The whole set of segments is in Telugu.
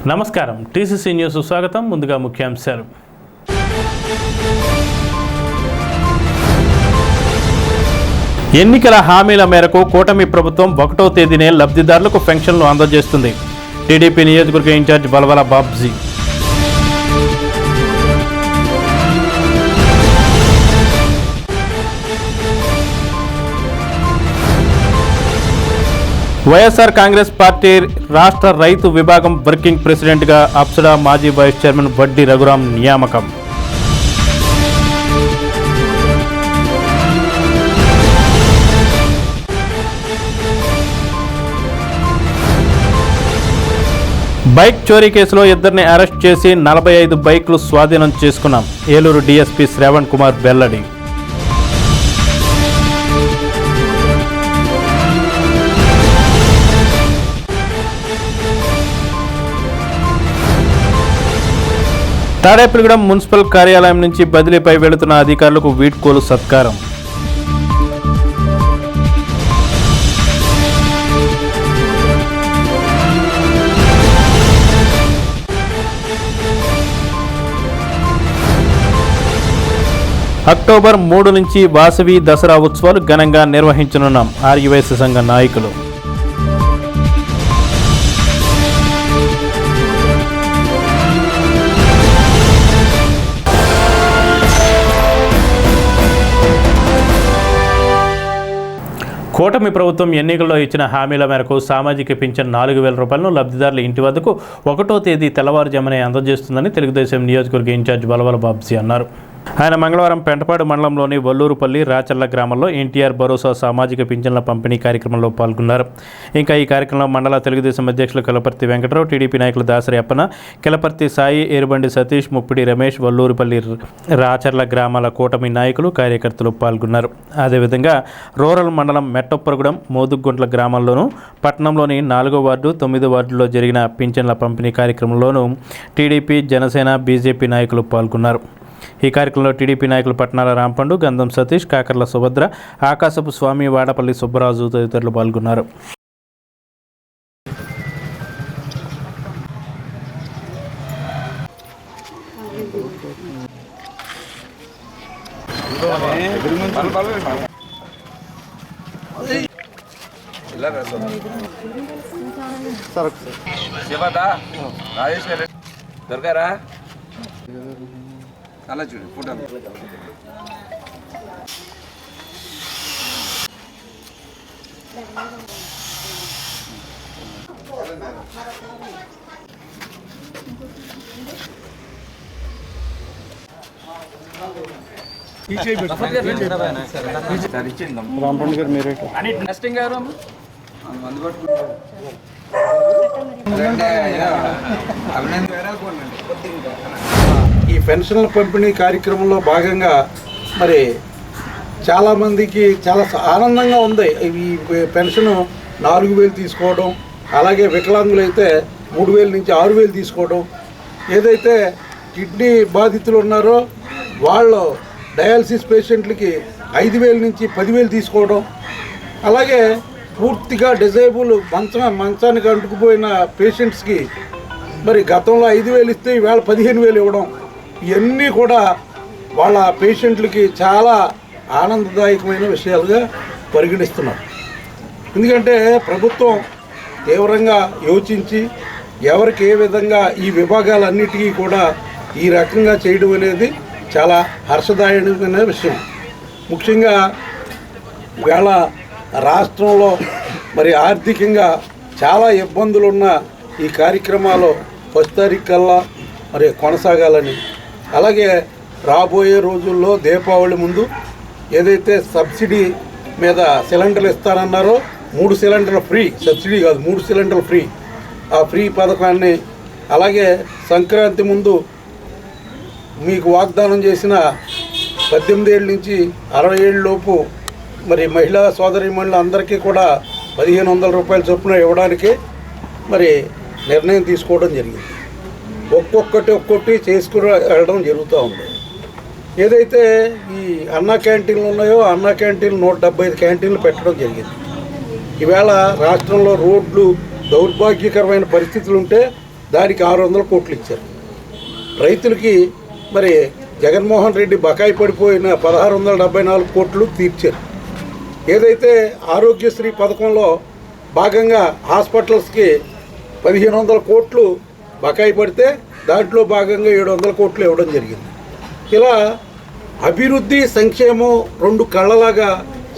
నమస్కారం టీసీసీ న్యూస్ స్వాగతం. ముందుగా ముఖ్యాంశాలు. ఎన్నికల హామీల మేరకు కూటమి ప్రభుత్వం 1వ తేదీనే లబ్ధిదారులకు పెన్షన్లు అందజేస్తుంది. టీడీపీ నియోజకవర్గ ఇన్ఛార్జ్ బల్వల బాబ్జీ. వైఎస్ఆర్ కాంగ్రెస్ పార్టీ రాష్ట్ర రైతు విభాగం వర్కింగ్ ప్రెసిడెంట్గా అప్సడా మాజీ వైస్ చైర్మన్ వడ్డీ రఘురాం నియామకం. బైక్ చోరీ కేసులో ఇద్దరిని అరెస్ట్ చేసి 45 బైక్లు స్వాధీనం చేసుకున్నాం. ఏలూరు డీఎస్పీ శ్రవణ్ కుమార్ వెల్లడి. తాడేపల్లిగూడెం మున్సిపల్ కార్యాలయం నుంచి బదిలీపై వెళుతున్న అధికారులకు వీడ్కోలు సత్కారం. అక్టోబర్ 3 నుంచి వాసవి దసరా ఉత్సవాలు ఘనంగా నిర్వహించనున్నాం. ఆర్యవైశ్య సంఘ నాయకులు. కూటమి ప్రభుత్వం ఎన్నికల్లో ఇచ్చిన హామీల మేరకు సామాజిక పింఛన్ 4,000 రూపాయలను లబ్ధిదారుల ఇంటి వద్దకు 1వ తేదీ తెల్లవారుజామునే అందజేస్తుందని తెలుగుదేశం నియోజకవర్గ ఇన్ఛార్జ్ బల్వల బాబ్జీ అన్నారు. ఆయన మంగళవారం పెంటపాడు మండలంలోని వల్లూరుపల్లి రాచర్ల గ్రామంలో ఎన్టీఆర్ భరోసా సామాజిక పింఛన్ల పంపిణీ కార్యక్రమంలో పాల్గొన్నారు. ఇంకా ఈ కార్యక్రమంలో మండల తెలుగుదేశం అధ్యక్షులు కిలపర్తి వెంకటరావు, టీడీపీ నాయకులు దాసరి అప్పన, కిలపర్తి సాయి, ఏరుబండి సతీష్, ముప్పిడి రమేష్, వల్లూరుపల్లి రాచర్ల గ్రామాల కూటమి నాయకులు, కార్యకర్తలు పాల్గొన్నారు. అదేవిధంగా రూరల్ మండలం మెట్టప్పరగూడెం, మోదుగుంట్ల గ్రామాల్లోనూ, పట్టణంలోని 4వ వార్డు, 9వ వార్డులో జరిగిన పింఛన్ల పంపిణీ కార్యక్రమంలోనూ టీడీపీ, జనసేన, బీజేపీ నాయకులు పాల్గొన్నారు. ఈ కార్యక్రమంలో టీడీపీ నాయకులు పట్నాల రాంపండు, గంధం సతీష్, కాకర్ల సుభద్ర, ఆకాశపు స్వామి, వాడపల్లి సుబ్బరాజు తదితరులు పాల్గొన్నారు. దొరకారా అలా చూడు ఫోటో ఈ పెన్షన్ల పంపిణీ కార్యక్రమంలో భాగంగా మరి చాలామందికి చాలా ఆనందంగా ఉంది. ఈ పెన్షన్ 4,000 తీసుకోవడం, అలాగే వికలాంగులు అయితే 3,000 నుంచి 6,000 తీసుకోవడం, ఏదైతే కిడ్నీ బాధితులు ఉన్నారో వాళ్ళు డయాలసిస్ పేషెంట్లకి 5,000 నుంచి 10,000 తీసుకోవడం, అలాగే పూర్తిగా డిజేబుల్ మంచానికి అంటుకుపోయిన పేషెంట్స్కి మరి గతంలో 5,000 ఇస్తే ఈవేళ 15,000 ఇవ్వడం, ఇవన్నీ కూడా వాళ్ళ పేషెంట్లకి చాలా ఆనందదాయకమైన విషయాలుగా పరిగణిస్తున్నారు. ఎందుకంటే ప్రభుత్వం తీవ్రంగా యోచించి ఎవరికి ఏ విధంగా ఈ విభాగాలన్నిటికీ కూడా ఈ రకంగా చేయడం అనేది చాలా హర్షదాయకమైన విషయం. ముఖ్యంగా వేళ రాష్ట్రంలో మరి ఆర్థికంగా చాలా ఇబ్బందులున్న ఈ కార్యక్రమాలు 1వ తారీఖు కల్లా మరి కొనసాగాలని, అలాగే రాబోయే రోజుల్లో దీపావళి ముందు ఏదైతే సబ్సిడీ మీద సిలిండర్లు ఇస్తారన్నారో 3 సిలిండర్లు ఫ్రీ, సబ్సిడీ కాదు 3 సిలిండర్లు ఫ్రీ, ఆ ఫ్రీ పథకాన్ని, అలాగే సంక్రాంతి ముందు మీకు వాగ్దానం చేసిన 18 ఏళ్ళ నుంచి 60 ఏళ్ళ లోపు మరి మహిళా సోదరీమణులు అందరికీ కూడా 1,500 రూపాయల చొప్పున ఇవ్వడానికి మరి నిర్ణయం తీసుకోవడం జరిగింది. ఒక్కొక్కటి చేసుకుని వెళ్ళడం జరుగుతూ ఉంది. ఏదైతే ఈ అన్నా క్యాంటీన్లు ఉన్నాయో అన్నా క్యాంటీన్లు 175 క్యాంటీన్లు పెట్టడం జరిగింది. ఈవేళ రాష్ట్రంలో రోడ్లు దౌర్భాగ్యకరమైన పరిస్థితులు ఉంటే దానికి 600 కోట్లు ఇచ్చారు. రైతులకి మరి జగన్మోహన్ రెడ్డి బకాయి పడిపోయిన 1674 కోట్లు తీర్చారు. ఏదైతే ఆరోగ్యశ్రీ పథకంలో భాగంగా హాస్పిటల్స్కి 1500 కోట్లు బకాయి పడితే దాంట్లో భాగంగా 700 కోట్లు ఇవ్వడం జరిగింది. ఇలా అభివృద్ధి సంక్షేమం 2 కళ్ళలాగా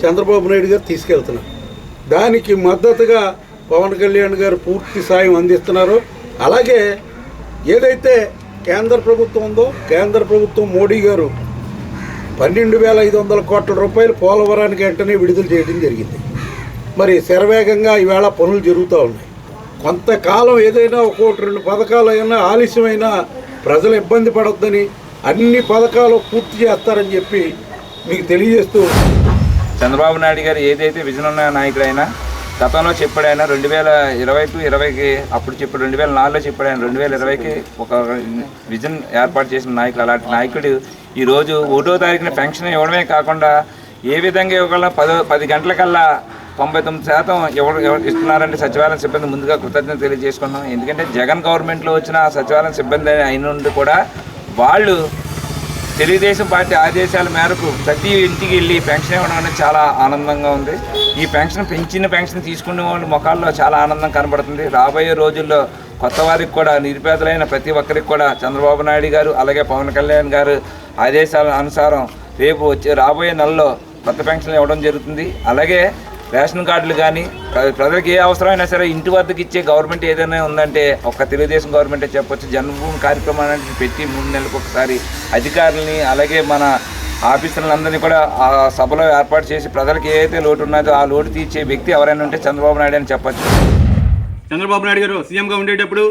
చంద్రబాబు నాయుడు గారు తీసుకెళ్తున్నారు. దానికి మద్దతుగా పవన్ కళ్యాణ్ గారు పూర్తి సాయం అందిస్తున్నారు. అలాగే ఏదైతే కేంద్ర ప్రభుత్వం ఉందో, కేంద్ర ప్రభుత్వం మోడీ గారు 12,500 కోట్ల రూపాయలు పోలవరానికి వెంటనే విడుదల చేయడం జరిగింది. మరి శరవేగంగా ఈవేళ పనులు జరుగుతూ ఉన్నాయి. కొంతకాలం ఏదైనా 1-2 పథకాలు అయినా ఆలస్యమైనా ప్రజలు ఇబ్బంది పడొద్దని అన్ని పథకాలు పూర్తి చేస్తారని చెప్పి మీకు తెలియజేస్తూ, చంద్రబాబు నాయుడు గారు ఏదైతే విజన్ ఉన్న నాయకుడైనా గతంలో చెప్పాడు. ఆయన 2020-20కి అప్పుడు చెప్పాడు, 2004లో చెప్పాడు. ఆయన 2020కి ఒక విజన్ ఏర్పాటు చేసిన నాయకుడు. అలాంటి నాయకుడు ఈరోజు 1వ తారీఖున పెన్షన్ ఇవ్వడమే కాకుండా ఏ విధంగా ఇవ్వగల 10 గంటలకల్లా 99% ఇస్తున్నారంటే సచివాలయం సిబ్బంది ముందుగా కృతజ్ఞత తెలియజేసుకున్నాం. ఎందుకంటే జగన్ గవర్నమెంట్లో వచ్చిన సచివాలయం సిబ్బంది అయిన నుండి కూడా వాళ్ళు తెలుగుదేశం పార్టీ ఆదేశాల మేరకు ప్రతి ఇంటికి వెళ్ళి పెన్షన్ ఇవ్వడం అనేది చాలా ఆనందంగా ఉంది. ఈ పెన్షన్ పెన్షన్ తీసుకునే వాళ్ళ ముఖాల్లో చాలా ఆనందం కనబడుతుంది. రాబోయే రోజుల్లో కొత్త వారికి కూడా, నిరుపేదలైన ప్రతి ఒక్కరికి కూడా చంద్రబాబు నాయుడు గారు అలాగే పవన్ కళ్యాణ్ గారు ఆదేశాల అనుసారం రేపు రాబోయే నెలలో కొత్త పెన్షన్లు ఇవ్వడం జరుగుతుంది. అలాగే రేషన్ కార్డులు కానీ ప్రజలకు ఏ అవసరమైనా సరే ఇంటి వద్దకు ఇచ్చే గవర్నమెంట్ ఏదైనా ఉందంటే ఒక తెలుగుదేశం గవర్నమెంటే చెప్పొచ్చు. జన్మభూమి కార్యక్రమాన్ని పెట్టి 3 నెలలకు ఒకసారి అధికారులని అలాగే మన ఆఫీసర్లందరినీ కూడా ఆ సభలో ఏర్పాటు చేసి ప్రజలకు ఏదైతే లోటు ఉన్నదో ఆ లోటు తీర్చే వ్యక్తి ఎవరైనా ఉంటే చంద్రబాబు నాయుడు అని చెప్పచ్చు. చంద్రబాబు నాయుడు గారు సీఎంగా ఉండేటప్పుడు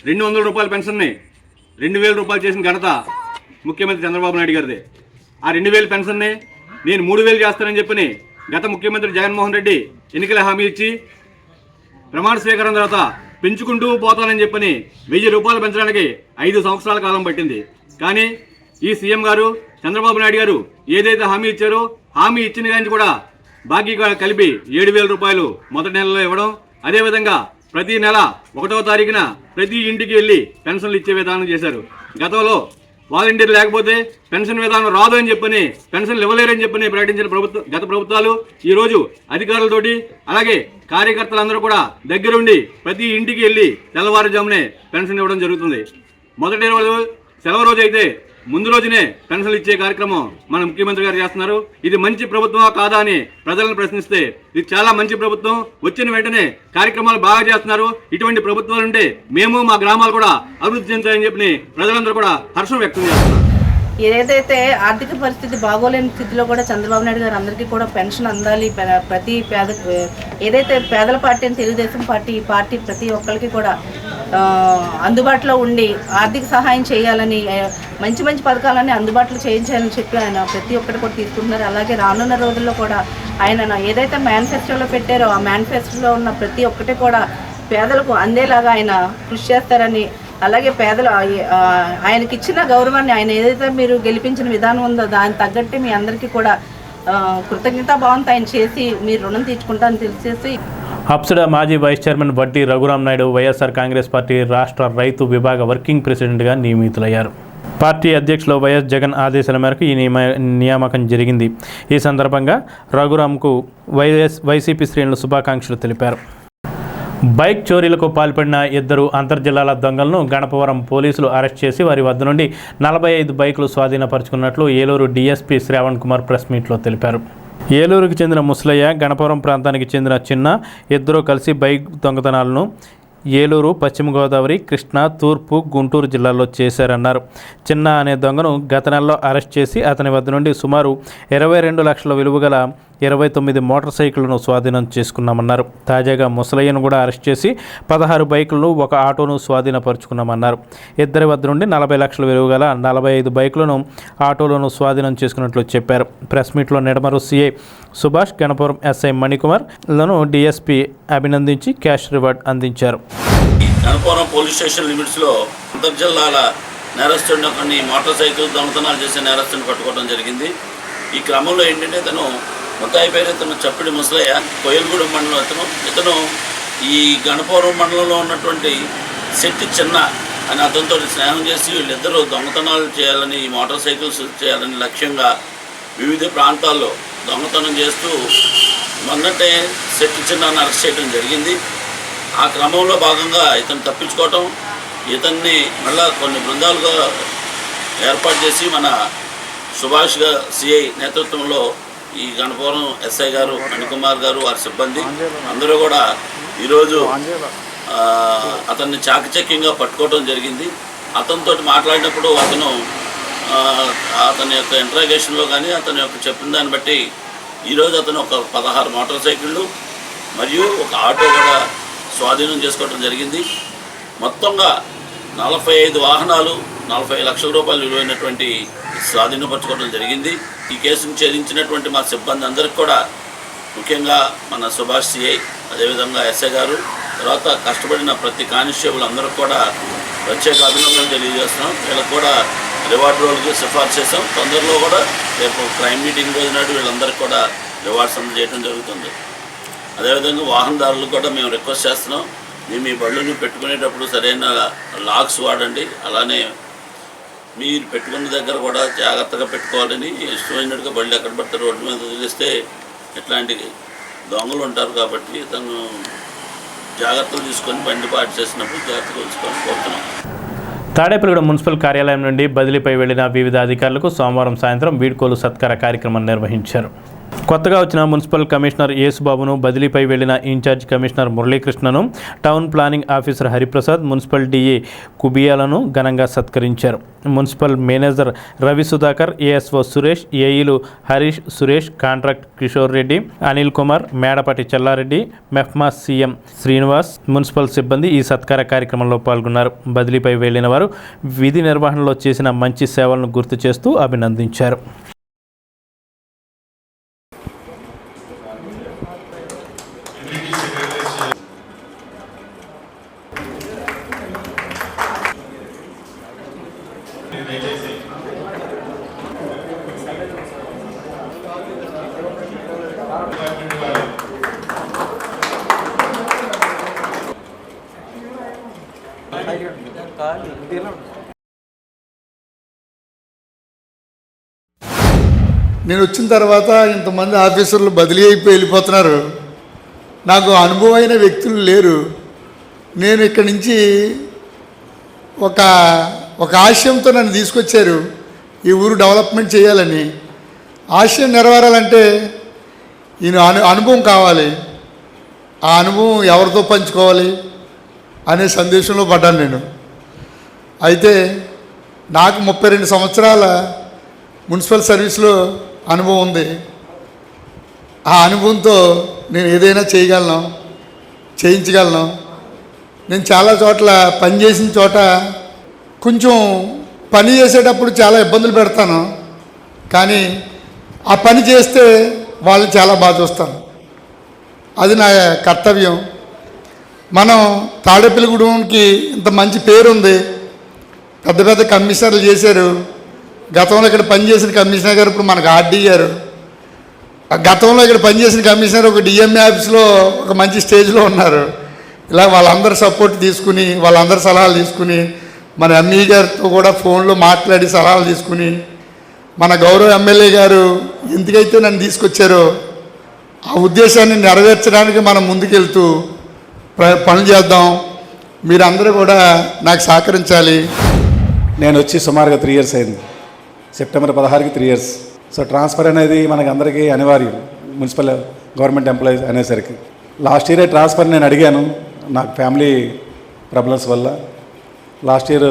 200 రూపాయల పెన్షన్ని 2,000 రూపాయలు చేసిన ఘనత ముఖ్యమంత్రి చంద్రబాబు నాయుడు గారిదే. ఆ 2,000 పెన్షన్ని నేను 3,000 చేస్తానని చెప్పని గత ముఖ్యమంత్రి జగన్మోహన్ రెడ్డి ఎన్నికల హామీ ఇచ్చి ప్రమాణ స్వీకారం తర్వాత పెంచుకుంటూ పోతానని చెప్పని 1,000 రూపాయలు పెంచడానికి 5 సంవత్సరాల కాలం పట్టింది. కానీ ఈ సీఎం గారు చంద్రబాబు నాయుడు గారు ఏదైతే హామీ ఇచ్చారో హామీ ఇచ్చిన కానీ కూడా బాకీ కలిపి 7,000 రూపాయలు మొదటి నెలలో ఇవ్వడం, అదేవిధంగా ప్రతి నెల 1వ తారీఖున ప్రతి ఇంటికి వెళ్ళి పెన్షన్లు ఇచ్చే విధానం చేశారు. గతంలో వాలంటీర్ లేకపోతే పెన్షన్ విధానం రాదు అని చెప్పని, పెన్షన్లు ఇవ్వలేరని చెప్పని ప్రకటించిన గత ప్రభుత్వాలు ఈరోజు అధికారులతోటి అలాగే కార్యకర్తలందరూ కూడా దగ్గరుండి ప్రతి ఇంటికి వెళ్ళి తెల్లవారుజామునే పెన్షన్ ఇవ్వడం జరుగుతుంది. మొదటి రోజు సెలవు రోజు అయితే ముందు రోజునే పెన్షన్లు ఇచ్చే కార్యక్రమం మన ముఖ్యమంత్రి గారు చేస్తున్నారు. ఇది మంచి ప్రభుత్వమా కాదా అని ప్రజలను ప్రశ్నిస్తే ఇది చాలా మంచి ప్రభుత్వం. వచ్చిన వెంటనే కార్యక్రమాలు బాగా చేస్తున్నారు. ఇటువంటి ప్రభుత్వాలు ఉంటే మేము మా గ్రామాలు కూడా అభివృద్ధి చెందుతాయని చెప్పి ప్రజలందరూ కూడా హర్షం వ్యక్తం చేస్తున్నారు. ఏదైతే ఆర్థిక పరిస్థితి బాగోలేని స్థితిలో కూడా చంద్రబాబు నాయుడు గారు అందరికీ కూడా పెన్షన్ అందాలి, ప్రతి ఏదైతే పేదల పార్టీ అని తెలుగుదేశం పార్టీ ఈ పార్టీ ప్రతి ఒక్కరికి కూడా అందుబాటులో ఉండి ఆర్థిక సహాయం చేయాలని, మంచి మంచి పథకాలన్నీ అందుబాటులో చేయించాలని చెప్పి ఆయన ప్రతి ఒక్కటి కూడా తీసుకుంటున్నారు. అలాగే రానున్న రోజుల్లో కూడా ఆయన ఏదైతే మేనిఫెస్టోలో పెట్టారో ఆ మేనిఫెస్టోలో ఉన్న ప్రతి ఒక్కటి కూడా పేదలకు అందేలాగా ఆయన కృషి చేస్తారని, అలాగే పేదలు ఆయనకి ఇచ్చిన గౌరవాన్ని ఆయన ఏదైతే మీరు గెలిపించిన విధానం ఉందో దానికి తగ్గట్టు మీ అందరికీ కూడా కృతజ్ఞతాభావంతో ఆయన చేసి మీరు రుణం తీర్చుకుంటారని తెలిసేసి అప్సడా మాజీ వైస్ చైర్మన్ వడ్డీ రఘురామ్ నాయుడు వైఎస్ఆర్ కాంగ్రెస్ పార్టీ రాష్ట్ర రైతు విభాగ వర్కింగ్ ప్రెసిడెంట్గా నియమితులయ్యారు. పార్టీ అధ్యక్షులు వైఎస్ జగన్ ఆదేశాల మేరకు ఈ నియామకం జరిగింది. ఈ సందర్భంగా రఘురామ్కు వైసీపీ శ్రేణులు శుభాకాంక్షలు తెలిపారు. బైక్ చోరీలకు పాల్పడిన 2 అంతర్జిల్లాల దొంగలను గణపవరం పోలీసులు అరెస్ట్ చేసి వారి వద్ద నుండి 45 బైకులు స్వాధీనపరుచుకున్నట్లు ఏలూరు డీఎస్పీ శ్రావణ్ కుమార్ ప్రెస్ మీట్లో తెలిపారు. ఏలూరుకు చెందిన ముసలయ్య, గణపవరం ప్రాంతానికి చెందిన చిన్న ఇద్దరూ కలిసి బైక్ దొంగతనాలను ఏలూరు, పశ్చిమ గోదావరి, కృష్ణా, తూర్పు, గుంటూరు జిల్లాల్లో చేశారన్నారు. చిన్న అనే దొంగను గత నెలలో అరెస్ట్ చేసి అతని వద్ద నుండి సుమారు 22 లక్షల విలువ గల 29 మోటార్ సైకిళ్లను స్వాధీనం చేసుకున్నామన్నారు. తాజాగా ముసలయ్యను కూడా అరెస్ట్ చేసి 16 బైకులను, 1 ఆటోను స్వాధీనపరుచుకున్నామన్నారు. ఇద్దరి వద్ద నుండి 40 లక్షల విలువ గల 45 బైకులను, ఆటోలను స్వాధీనం చేసుకున్నట్లు చెప్పారు. ప్రెస్ మీట్లో నిడమరు సిఐ సుభాష్, గణపురం ఎస్ఐ మణికుమార్లను డీఎస్పీ అభినందించి క్యాష్ రివార్డ్ అందించారు. గణపురం పోలీస్ స్టేషన్ లిమిట్స్లో అంతర్జిల్లాల నేరస్తుడిని కొన్ని మోటార్ సైకిల్ దొంగతనాలు చేసే నేరస్తుని పట్టుకోవడం జరిగింది. ఈ క్రమంలో ఏంటంటే ఇతను ముద్దాయి పేరు ఇతను చప్పిడి ముసలయ్య, కోయలగూడెం మండలం ఇతను ఈ గణపవరం మండలంలో ఉన్నటువంటి శెట్టి చిన్న అని అతనితో స్నేహం చేసి వీళ్ళిద్దరూ దొంగతనాలు చేయాలని, మోటార్ సైకిల్స్ చేయాలని లక్ష్యంగా వివిధ ప్రాంతాల్లో దొంగతనం చేస్తూ మొన్నటే శెట్టి చిన్నాన్ని అరెస్ట్ చేయడం జరిగింది. ఆ క్రమంలో భాగంగా ఇతను తప్పించుకోవటం, ఇతన్ని మళ్ళా కొన్ని బృందాలుగా ఏర్పాటు చేసి మన సుభాష్ సిఐ నేతృత్వంలో ఈ గణపురం ఎస్ఐ గారు, మణికుమార్ గారు, వారి సిబ్బంది అందరూ కూడా ఈరోజు అతన్ని చాకచక్యంగా పట్టుకోవడం జరిగింది. అతనితో మాట్లాడినప్పుడు అతని యొక్క ఇంట్రాగేషన్లో కానీ అతని యొక్క చెప్పిన దాన్ని బట్టి ఈరోజు అతను ఒక 16 మోటార్ సైకిళ్ళు మరియు ఒక ఆటో కూడా స్వాధీనం చేసుకోవడం జరిగింది. మొత్తంగా 45 వాహనాలు, 40 లక్షల రూపాయలు విలువైనటువంటి స్వాధీనపరచుకోవడం జరిగింది. ఈ కేసును ఛేదించినటువంటి మా సిబ్బంది అందరికీ కూడా, ముఖ్యంగా మన సుభాష్ సిఐ, అదేవిధంగా ఎస్ఐ గారు, తర్వాత కష్టపడిన ప్రతి కానిస్టేబుల్ అందరికి కూడా ప్రత్యేక అభినందనలు తెలియజేస్తున్నాం. వీళ్ళకి కూడా రివార్డ్ రోల్కి సిఫార్సు చేసాం. తొందరలో కూడా రేపు క్రైమ్ మీటింగ్ రోజు నాడు వీళ్ళందరికీ కూడా రివార్డ్స్ అందజేయడం జరుగుతుంది. అదేవిధంగా వాహనదారులకు కూడా మేము రిక్వెస్ట్ చేస్తున్నాం, మేము ఈ బళ్ళుని పెట్టుకునేటప్పుడు సరైన లాక్స్ వాడండి. అలానే మీరు పెట్టుకున్న దగ్గర కూడా జాగ్రత్తగా పెట్టుకోవాలని, ఇష్టమైనట్టుగా బళ్ళు ఎక్కడ పడితే రోడ్డు మీద వదిలేస్తే ఇట్లాంటి దొంగలు ఉంటారు. కాబట్టి తను జాగ్రత్తలు తీసుకొని బండి పాటు చేసినప్పుడు జాగ్రత్తగా ఉంచుకొని కోరుతున్నాం. తాడేపల్లిగూడెం మున్సిపల్ కార్యాలయం నుండి బదిలీపై వెళ్లిన వివిధ అధికారులకు సోమవారం సాయంత్రం వీడ్కోలు సత్కార కార్యక్రమం నిర్వహించారు. కొత్తగా వచ్చిన మున్సిపల్ కమిషనర్ యేసుబాబును, బదిలీపై వెళ్లిన ఇన్ఛార్జ్ కమిషనర్ మురళీకృష్ణను, town planning officer Hariprasad, municipal DA కుబియాలను ఘనంగా సత్కరించారు. Municipal manager Ravi Sudhakar, ASO Suresh, ఏఈలు Harish, Suresh, contract Kishore Reddy, Anil Kumar, Medapati Chellareddy, MEPMA CM Srinivas, municipal సిబ్బంది ఈ సత్కార కార్యక్రమంలో పాల్గొన్నారు. బదిలీపై వెళ్లిన వారు విధి నిర్వహణలో చేసిన మంచి సేవలను గుర్తు చేస్తూ అభినందించారు. నేను వచ్చిన తర్వాత ఇంతమంది ఆఫీసర్లు బదిలీ అయిపోయి వెళ్ళిపోతున్నారు. నాకు అనుభవమైన వ్యక్తులు లేరు. నేను ఇక్కడి నుంచి ఒక ఆశయంతో నన్ను తీసుకొచ్చారు, ఈ ఊరు డెవలప్మెంట్ చేయాలని. ఆశయం నెరవేరాలంటే ఈయన అనుభవం కావాలి. ఆ అనుభవం ఎవరితో పంచుకోవాలి అనే సందేశంలో పడ్డాను నేను. అయితే నాకు 32 సంవత్సరాల మున్సిపల్ సర్వీస్లో అనుభవం ఉంది. ఆ అనుభవంతో నేను ఏదైనా చేయించగలను. నేను చాలా చోట్ల పనిచేసిన చోట కొంచెం పని చేసేటప్పుడు చాలా ఇబ్బందులు పెడతాను, కానీ ఆ పని చేస్తే వాళ్ళని చాలా బాగా చూస్తాను. అది నా కర్తవ్యం. మనం తాడేపల్లిగూడెంకి ఇంత మంచి పేరు ఉంది, పెద్ద పెద్ద కమిషనర్లు చేశారు. గతంలో ఇక్కడ పనిచేసిన కమిషనర్ గారు ఇప్పుడు మనకు ఆర్డీ గారు. గతంలో ఇక్కడ పనిచేసిన కమిషనర్ ఒక డిఎంఏ ఆఫీస్లో ఒక మంచి స్టేజ్లో ఉన్నారు. ఇలా వాళ్ళందరి సపోర్ట్ తీసుకుని, వాళ్ళందరి సలహాలు తీసుకుని, మన ఎంఈ గారితో కూడా ఫోన్లో మాట్లాడి సలహాలు తీసుకుని, మన గౌరవ ఎమ్మెల్యే గారు ఎందుకైతే నన్ను తీసుకొచ్చారో ఆ ఉద్దేశాన్ని నెరవేర్చడానికి మనం ముందుకెళ్తూ పనులు చేద్దాం. మీరందరూ కూడా నాకు సహకరించాలి. నేను వచ్చి సుమారుగా 3 years అయింది. సెప్టెంబర్ 16కి 3 years. సో ట్రాన్స్ఫర్ అనేది మనకి అందరికీ అనివార్యం, మున్సిపల్ గవర్నమెంట్ ఎంప్లాయీస్ అనేసరికి. లాస్ట్ ఇయరే ట్రాన్స్ఫర్ నేను అడిగాను, నాకు ఫ్యామిలీ ప్రాబ్లమ్స్ వల్ల లాస్ట్ ఇయర్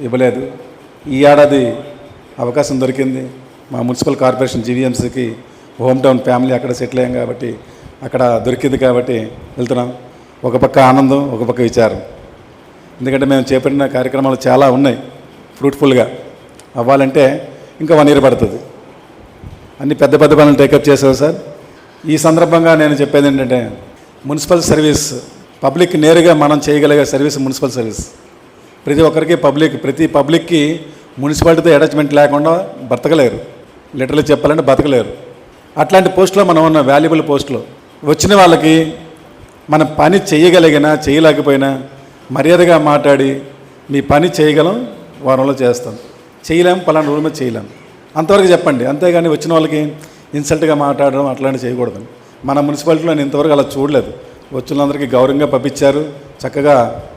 ఇవ్వలేదు. ఈ ఏడాది అవకాశం దొరికింది. మా మున్సిపల్ కార్పొరేషన్ జీవీఎంసీకి హోమ్ టౌన్ ఫ్యామిలీ అక్కడ సెటిల్ అయ్యాం కాబట్టి, అక్కడ దొరికింది కాబట్టి వెళ్తున్నాం. ఒక పక్క ఆనందం, ఒక పక్క విచారం. ఎందుకంటే మేము చేపట్టిన కార్యక్రమాలు చాలా ఉన్నాయి. ఫ్రూట్ఫుల్గా అవ్వాలంటే ఇంకా 1 year పడుతుంది. అన్ని పెద్ద పెద్ద పనులు టేకప్ చేశారు సార్. ఈ సందర్భంగా నేను చెప్పేది ఏంటంటే, మున్సిపల్ సర్వీస్ పబ్లిక్ నేరుగా మనం చేయగలిగే సర్వీస్ మున్సిపల్ సర్వీస్. ప్రతి ఒక్కరికి ప్రతి పబ్లిక్కి మున్సిపాలిటీతో అటాచ్మెంట్ లేకుండా బతకలేరు. లిటరల్లీ చెప్పాలంటే బతకలేరు. అట్లాంటి పోస్టులో మనం ఉన్న వాల్యుబుల్ పోస్టులో వచ్చిన వాళ్ళకి మన పని చేయగలిగినా చేయలేకపోయినా మర్యాదగా మాట్లాడి మీ పని చేయగలం, వారంలో చేస్తాం, చేయలేం పలానా రోజు మీద చేయలేం అంతవరకు చెప్పండి. అంతేగాని వచ్చిన వాళ్ళకి ఇన్సల్ట్గా మాట్లాడడం అట్లాంటివి చేయకూడదు. మన మున్సిపాలిటీలో నేను ఇంతవరకు అలా చూడలేదు. వచ్చిన వాళ్ళందరికీ గౌరవంగా పంపించారు, చక్కగా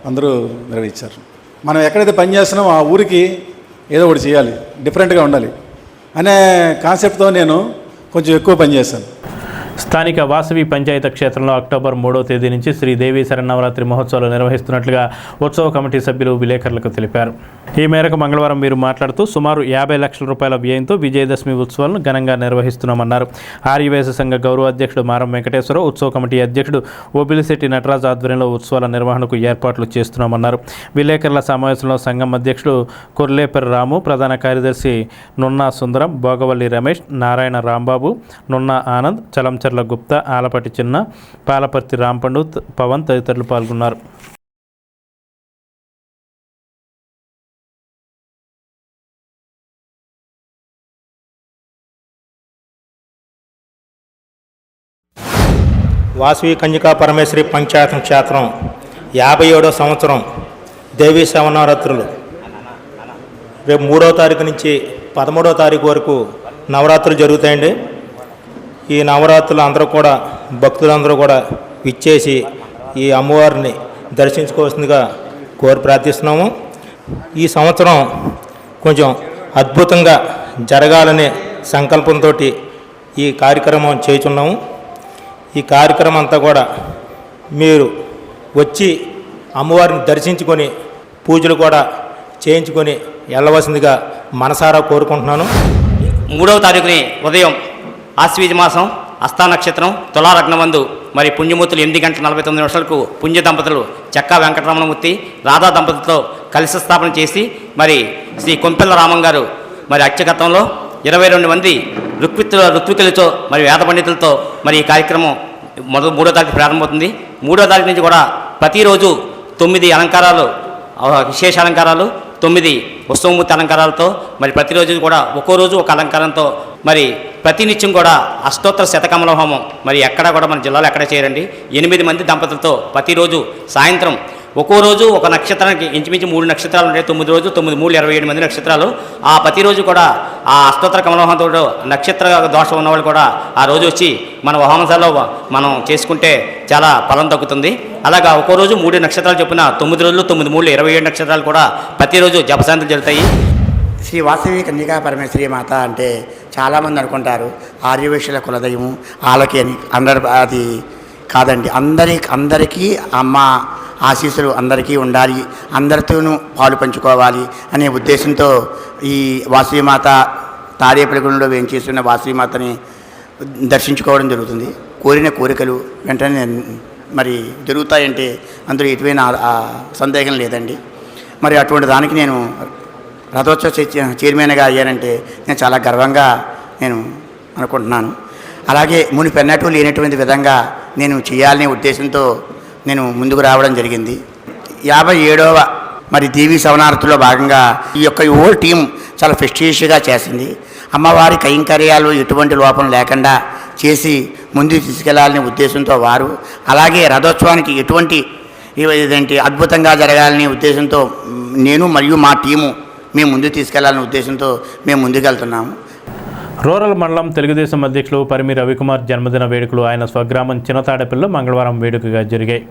అందరూ నిర్వహించారు. మనం ఎక్కడైతే పని చేస్తున్నామో ఆ ఊరికి ఏదో ఒకటి చేయాలి, డిఫరెంట్గా ఉండాలి అనే కాన్సెప్ట్తో నేను కొంచెం ఎక్కువ పనిచేశాను. స్థానిక వాసవి పంచాయతీ క్షేత్రంలో అక్టోబర్ 3వ తేదీ నుంచి శ్రీదేవి శరన్నవరాత్రి మహోత్సవాలు నిర్వహిస్తున్నట్లుగా ఉత్సవ కమిటీ సభ్యులు విలేకరులకు తెలిపారు. ఈ మేరకు మంగళవారం వీరు మాట్లాడుతూ సుమారు 50 లక్షల రూపాయల వ్యయంతో విజయదశమి ఉత్సవాలను ఘనంగా నిర్వహిస్తున్నామన్నారు. ఆర్యవేశ సంఘ గౌరవ అధ్యక్షుడు మారం వెంకటేశ్వరరావు, ఉత్సవ కమిటీ అధ్యక్షుడు ఓబిలిశెట్టి నటరాజ్ ఆధ్వర్యంలో ఉత్సవాల నిర్వహణకు ఏర్పాట్లు చేస్తున్నామన్నారు. విలేకరుల సమావేశంలో సంఘం అధ్యక్షుడు కొర్లేపర్ రాము, ప్రధాన కార్యదర్శి నున్నా సుందరం, భోగవల్లి రమేష్, నారాయణ రాంబాబు, నున్నా ఆనంద్, చలంచర్ల గుప్తా, ఆలపటి చిన్న, పాలపర్తి రాంపండు, పవన్ తదితరులు పాల్గొన్నారు. వాసవి కన్యకా పరమేశ్వరి పంచాయతం క్షేత్రం 57వ సంవత్సరం దేవీ శవనవరాత్రులు రేపు 3వ తారీఖు నుంచి 13వ తారీఖు వరకు నవరాత్రులు జరుగుతాయండి. ఈ నవరాత్రులు అందరూ కూడా భక్తులందరూ కూడా విచ్చేసి ఈ అమ్మవారిని దర్శించుకోవాల్సిందిగా కోరి ప్రార్థిస్తున్నాము. ఈ సంవత్సరం కొంచెం అద్భుతంగా జరగాలనే సంకల్పంతో ఈ కార్యక్రమం చేయుచున్నాము. ఈ కార్యక్రమం అంతా కూడా మీరు వచ్చి అమ్మవారిని దర్శించుకొని పూజలు కూడా చేయించుకొని వెళ్ళవలసిందిగా మనసారా కోరుకుంటున్నాను. 3వ తారీఖుని ఉదయం ఆశ్వీజ మాసం హస్తా నక్షత్రం తులాలగ్నమందు మరి పుణ్యమూర్తులు 8:49 పుణ్య దంపతులు చెక్కా వెంకటరమణమూర్తి రాధా దంపతులతో కలిసి స్థాపన చేసి మరి శ్రీ కొంపెల్ల రామం గారు మరి అర్చకత్వంలో 22 మంది ఋత్వికులతో మరి వేద పండితులతో మరి ఈ కార్యక్రమం 3వ తారీఖు ప్రారంభమవుతుంది. 3వ తారీఖు నుంచి కూడా ప్రతిరోజు 9 అలంకారాలు, విశేష అలంకారాలు, 9 ఉత్సవమూర్తి అలంకారాలతో మరి ప్రతిరోజు కూడా ఒక్కో రోజు ఒక అలంకారంతో మరి ప్రతినిత్యం కూడా అష్టోత్తర శతకమల హోమం మరి ఎక్కడా కూడా మన జిల్లాలో ఎక్కడ చేయరండి. 8 మంది దంపతులతో ప్రతిరోజు సాయంత్రం ఒక్కో రోజు ఒక నక్షత్రానికి ఇంచుమించు 3 నక్షత్రాలు ఉంటాయి. 9 రోజు 9 3 27 మంది నక్షత్రాలు. ఆ ప్రతిరోజు కూడా ఆ అష్టోత్తర కమలహోమంతో నక్షత్ర దోషం ఉన్నవాళ్ళు కూడా ఆ రోజు వచ్చి మన హోమశాలలో మనం చేసుకుంటే చాలా ఫలం తగ్గుతుంది. అలాగా ఒక్కో రోజు 3 నక్షత్రాలు చొప్పున 9 రోజులు 9 3 27 నక్షత్రాలు కూడా ప్రతిరోజు జపశాంతులు జరుగుతాయి. శ్రీ వాసవి కన్యకా పరమేశ్వరి మాత అంటే చాలామంది అనుకుంటారు ఆర్యవేశ్యుల కులదైవం ఆలకి అని. అది కాదండి. అందరికీ అమ్మ ఆశీస్సులు అందరికీ ఉండాలి, అందరితోనూ పాలు పంచుకోవాలి అనే ఉద్దేశంతో ఈ వాసవిమాత తాడేపల్లిగూడెంలో వేయించేస్తున్న వాసవిమాతని దర్శించుకోవడం జరుగుతుంది. కోరిన కోరికలు వెంటనే మరి జరుగుతాయంటే అందులో ఎటువైనా సందేహం లేదండి. మరి అటువంటి దానికి నేను రథోత్సవ చైర్మన్గా అయ్యానంటే నేను చాలా గర్వంగా నేను అనుకుంటున్నాను. అలాగే మునిపెన్నటూ లేనటువంటి విధంగా నేను చేయాలనే ఉద్దేశంతో నేను ముందుకు రావడం జరిగింది. 57వ మరి దేవీ శవనారతిలో భాగంగా ఈ యొక్క హోల్ టీం చాలా ఫెస్టిషియస్గా చేసింది. అమ్మవారి కైంకర్యాలు ఎటువంటి లోపం లేకుండా చేసి ముందుకు తీసుకెళ్లాలనే ఉద్దేశంతో వారు, అలాగే రథోత్సవానికి ఎటువంటి అద్భుతంగా జరగాలనే ఉద్దేశంతో నేను మరియు మా టీము మేము ముందుకు తీసుకెళ్లాలనే ఉద్దేశంతో మేము ముందుకెళ్తున్నాము. రూరల్ మండలం తెలుగుదేశం అధ్యక్షులు పరిమి రవికుమార్ జన్మదిన వేడుకలు ఆయన స్వగ్రామం చిన్నతాడేపల్లిలో మంగళవారం వేడుకగా జరిగాయి.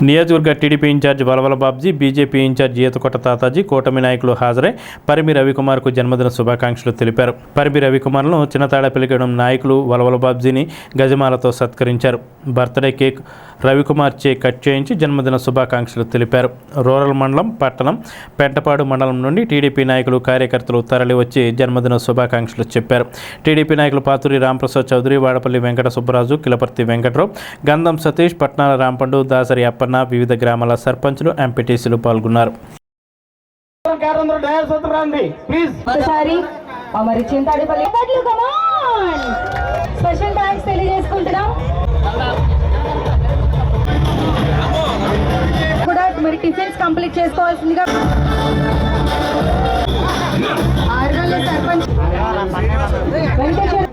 నియోజకవర్గ TDP incharge Valavala Babji, BJP incharge Eethakotta Tataji, కూటమి నాయకులు హాజరై పరిమి రవికుమార్కు జన్మదిన శుభాకాంక్షలు తెలిపారు. పరిమి రవికుమార్ను చిన్నతాడేపల్లిగూడెం నాయకులు వలవల బాబ్జీని గజమాలతో సత్కరించారు. బర్త్డే కేక్ రవికుమార్ చే కట్ చేయించి జన్మదిన శుభాకాంక్షలు తెలిపారు. రూరల్ మండలం, పట్టణం, పెంటపాడు మండలం నుండి టీడీపీ నాయకులు, కార్యకర్తలు తరలి వచ్చి జన్మదిన శుభాకాంక్షలు చెప్పారు. టీడీపీ నాయకులు పాతూరి రాంప్రసాద్ చౌదరి, వాడపల్లి వెంకట సుబ్బరాజు, కిలపర్తి వెంకట్రావు, గంధం సతీష్, పట్నాల రాంపండు, దాసరి అప్పన్న, వివిధ గ్రామాల సర్పంచులు, ఎంపీటీసీలు పాల్గొన్నారు. మరి టిఫిన్స్ కంప్లీట్ చేసుకోవాల్సిందిగా సర్పంచ్ వెంకటేశ్వర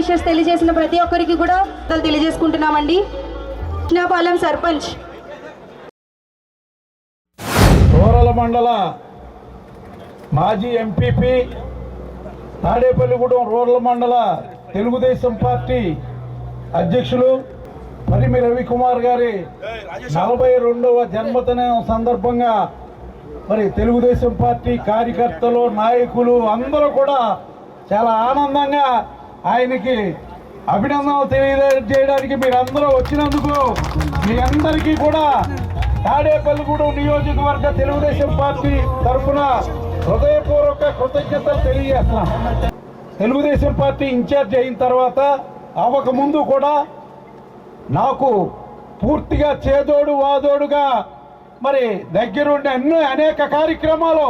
విషెస్ తెలియజేసిన ప్రతి ఒక్కరికి కూడా తెలియజేసుకుంటున్నామండి. కృష్ణాపాలెం సర్పంచ్ రూరల్ మండల మాజీ ఎంపీపీ, తాడేపల్లిగూడెం రూరల్ మండల తెలుగుదేశం పార్టీ అధ్యక్షులు పరిమి రవికుమార్ గారి 42వ జన్మదినం సందర్భంగా మరి తెలుగుదేశం పార్టీ కార్యకర్తలు, నాయకులు అందరూ కూడా చాలా ఆనందంగా ఆయనకి అభినందనలు తెలియజేయడానికి మీరందరూ వచ్చినందుకు మీ అందరికీ కూడా తాడేపల్లిగూడెం నియోజకవర్గ తెలుగుదేశం పార్టీ తరఫున హృదయపూర్వక కృతజ్ఞతలు తెలియజేస్తున్నాం. తెలుగుదేశం పార్టీ ఇన్ఛార్జ్ అయిన తర్వాత అవ్వకముందు కూడా నాకు పూర్తిగా చేదోడు వాదోడుగా మరి దగ్గరుండి అనేక కార్యక్రమాలు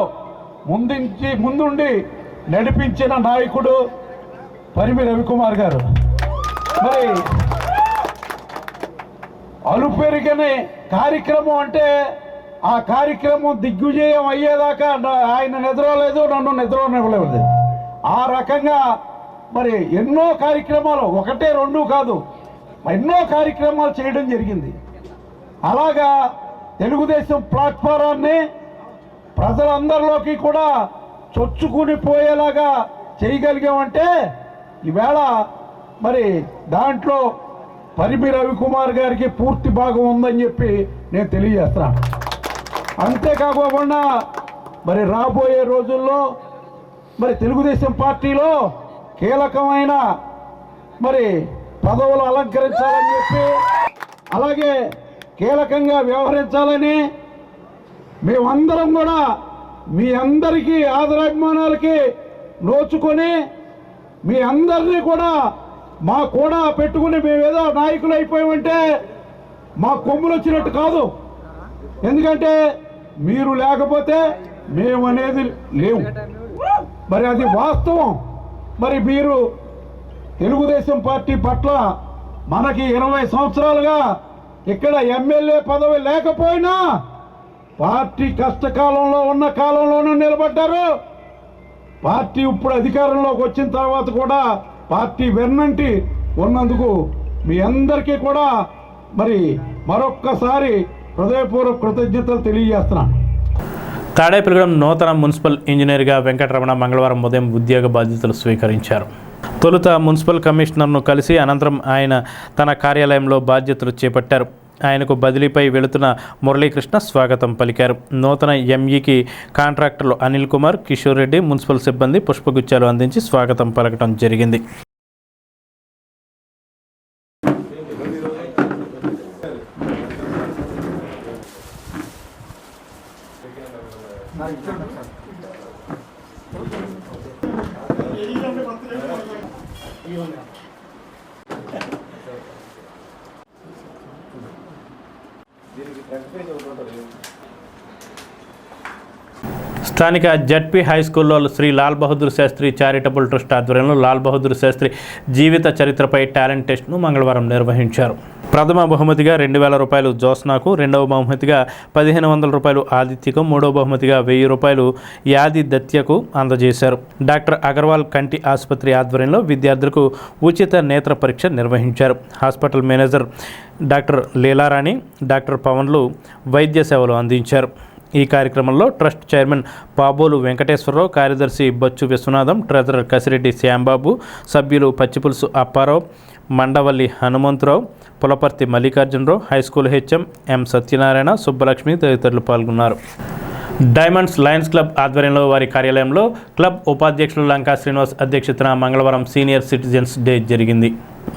ముందుండి నడిపించిన నాయకుడు పరిమి రవికుమార్ గారు. మరి అలుపెరిగని కార్యక్రమం అంటే ఆ కార్యక్రమం దిగ్విజయం అయ్యేదాకా ఆయన నిద్రలేదు, నన్ను నిద్రనివ్వలేదు. ఆ రకంగా మరి ఎన్నో కార్యక్రమాలు, 1 2 కాదు, ఎన్నో కార్యక్రమాలు చేయడం జరిగింది. అలాగా తెలుగుదేశం ప్లాట్ఫారాన్ని ప్రజలందరిలోకి కూడా చొచ్చుకుని పోయేలాగా చేయగలిగామంటే ఈవేళ మరి దాంట్లో పరిమి రవికుమార్ గారికి పూర్తి భాగం ఉందని చెప్పి నేను తెలియజేస్తున్నాను. అంతేకాకుండా మరి రాబోయే రోజుల్లో మరి తెలుగుదేశం పార్టీలో కీలకమైన మరి పదవులు అలంకరించాలని చెప్పి, అలాగే కీలకంగా వ్యవహరించాలని మేమందరం కూడా మీ అందరికీ ఆదరాభిమానాలకి నోచుకొని మీ అందరినీ కూడా మా కూడా పెట్టుకుని మేమేదో నాయకులు అయిపోయామంటే మా కొమ్ములు వచ్చినట్టు కాదు. ఎందుకంటే మీరు లేకపోతే మేము అనేది లేవు. మరి అది వాస్తవం. మరి మీరు తెలుగుదేశం పార్టీ పట్ల మనకి 20 సంవత్సరాలుగా ఇక్కడ ఎమ్మెల్యే పదవి లేకపోయినా పార్టీ కష్టకాలంలో ఉన్న కాలంలోనూ నిలబడ్డారు. పార్టీ ఇప్పుడు అధికారంలోకి వచ్చిన తర్వాత కూడా పార్టీ వెన్నంటి ఉన్నందుకు మీ అందరికీ కూడా మరి మరొక్కసారి హృదయపూర్వక కృతజ్ఞతలు తెలియజేస్తున్నాను. తాడేపల్లిగూడెం నూతన మున్సిపల్ ఇంజనీర్గా వెంకటరమణ మంగళవారం ఉదయం ఉద్యోగ బాధ్యతలు స్వీకరించారు. తొలుత మున్సిపల్ కమిషనర్ను కలిసి అనంతరం ఆయన తన కార్యాలయంలో బాధ్యతలు చేపట్టారు. ఆయనకు బదిలీపై వెళుతున్న మురళీకృష్ణ స్వాగతం పలికారు. నూతన ఎంఈకి కాంట్రాక్టర్లు అనిల్ కుమార్, కిషోర్ రెడ్డి, మున్సిపల్ సిబ్బంది పుష్పగుచ్చాలు అందించి స్వాగతం పలకడం జరిగింది. స్థానిక జడ్పీ హై స్కూల్లో శ్రీ లాల్ బహదూర్ శాస్త్రి చారిటబుల్ ట్రస్ట్ ఆధ్వర్యంలో లాల్ బహదూర్ శాస్త్రి జీవిత చరిత్రపై టాలెంట్ టెస్ట్ను మంగళవారం నిర్వహించారు. ప్రథమ బహుమతిగా 2000 రూపాయలు జోస్నాకు, రెండవ బహుమతిగా 1500 రూపాయలు ఆదిత్యకు, మూడవ బహుమతిగా 1000 రూపాయలు యాది దత్యకు అందజేశారు. డాక్టర్ అగర్వాల్ కంటి ఆసుపత్రి ఆధ్వర్యంలో విద్యార్థులకు ఉచిత నేత్ర పరీక్ష నిర్వహించారు. Hospital manager doctor Leelarani, doctor పవన్లు వైద్య సేవలు అందించారు. ఈ కార్యక్రమంలో ట్రస్ట్ చైర్మన్ పాబోలు వెంకటేశ్వరరావు, కార్యదర్శి బచ్చు విశ్వనాథం, ట్రెజరర్ కసిరెడ్డి శ్యాంబాబు, సభ్యులు పచ్చిపులుసు అప్పారావు, మండవల్లి హనుమంతరావు, పులపర్తి మల్లికార్జునరావు, హైస్కూల్ హెచ్ఎం ఎం సత్యనారాయణ, సుబ్బలక్ష్మి తదితరులు పాల్గొన్నారు. డైమండ్స్ లయన్స్ క్లబ్ ఆధ్వర్యంలో వారి కార్యాలయంలో క్లబ్ ఉపాధ్యక్షులు లంకా శ్రీనివాస్ అధ్యక్షతన మంగళవారం సీనియర్ సిటిజన్స్ డే జరిగింది.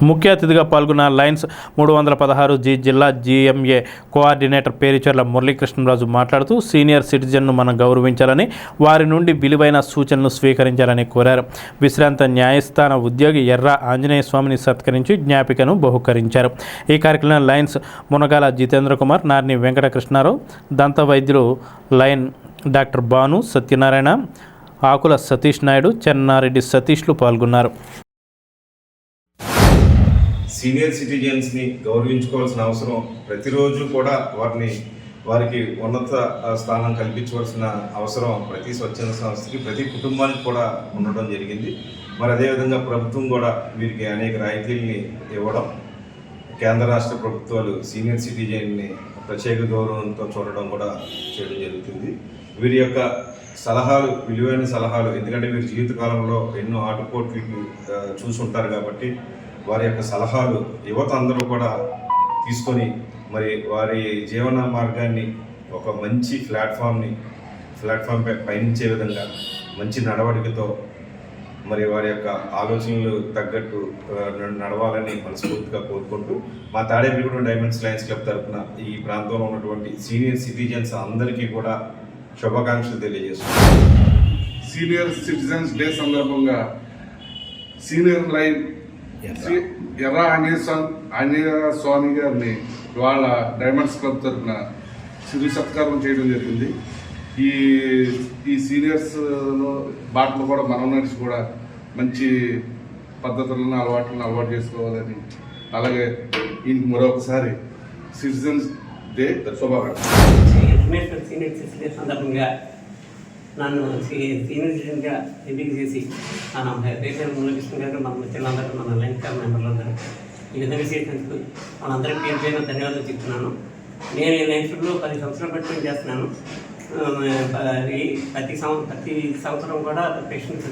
ముఖ్య అతిథిగా పాల్గొన్న లయన్స్ 316 జిల్లా జీఎంఏ కోఆర్డినేటర్ పేరిచర్ల మురళీకృష్ణరాజు మాట్లాడుతూ సీనియర్ సిటిజన్ను మనం గౌరవించాలని, వారి నుండి విలువైన సూచనలు స్వీకరించాలని కోరారు. విశ్రాంత న్యాయస్థాన ఉద్యోగి ఎర్ర ఆంజనేయ స్వామిని సత్కరించి జ్ఞాపికను బహుకరించారు. ఈ కార్యక్రమంలో లయన్స్ మునగాల జితేంద్ర కుమార్, నార్ని వెంకట కృష్ణారావు, దంత వైద్యులు లయన్ డాక్టర్ భాను సత్యనారాయణ, ఆకుల సతీష్ నాయుడు, చెన్నారెడ్డి సతీష్లు పాల్గొన్నారు. సీనియర్ సిటిజన్స్ని గౌరవించుకోవాల్సిన అవసరం, ప్రతిరోజు కూడా వారికి ఉన్నత స్థానం కల్పించవలసిన అవసరం ప్రతి స్వచ్ఛంద సంస్థకి, ప్రతి కుటుంబానికి కూడా ఉండడం జరిగింది. మరి అదేవిధంగా ప్రభుత్వం కూడా వీరికి అనేక రాయితీల్ని ఇవ్వడం, కేంద్ర రాష్ట్ర ప్రభుత్వాలు సీనియర్ సిటిజన్ని ప్రత్యేక గౌరవంతో చూడడం కూడా చేయడం జరుగుతుంది. వీరి యొక్క సలహాలు విలువైన సలహాలు, ఎందుకంటే వీరి జీవితకాలంలో ఎన్నో ఆటుపోట్లు చూసుంటారు కాబట్టి వారి యొక్క సలహాలు యువత అందరూ కూడా తీసుకొని మరి వారి జీవన మార్గాన్ని ఒక మంచి ప్లాట్ఫామ్పై పయనించే విధంగా మంచి నడవడికతో మరి వారి యొక్క ఆలోచనలు తగ్గట్టు నడవాలని మనస్ఫూర్తిగా కోరుకుంటూ మా తాడేపల్లిగూడెం డైమండ్స్ లయన్స్ క్లబ్ తరఫున ఈ ప్రాంతంలో ఉన్నటువంటి సీనియర్ సిటిజన్స్ అందరికీ కూడా శుభాకాంక్షలు తెలియజేస్తున్నాం. సీనియర్ సిటిజన్స్ డే సందర్భంగా సీనియర్ లైన్ ఎర్ర ఆంజనేయ స్వామి గారిని వాళ్ళ డైమండ్స్ క్లబ్ తరఫున సిరి సత్కారం చేయడం జరిగింది. ఈ సీనియర్స్ బాటలు కూడా మనం నడిచి కూడా మంచి పద్ధతులను అలవాటు చేసుకోవాలని, అలాగే ఈయనకి మరొకసారి సిటిజన్స్ డే శుభాకాంక్షలు. సీనియర్ సిటిజన్ సందర్భంగా నన్ను సీనియర్ సిటిజన్గా ఎంపిక చేసి మన దేశం మురళీకృష్ణ గారు మన మిత్రులందరూ మన లైన్ క్లబ్ మెంబర్లందరూ ఈ విధంగా చేసినందుకు మనందరికీ పేరు పేరున ధన్యవాదాలు చెప్తున్నాను. నేను ఈ లైన్ క్లబ్లో 10 సంవత్సరాల బట్టి చేస్తున్నాను. ప్రతి సంవత్సరం కూడా ప్రతి పేషెంట్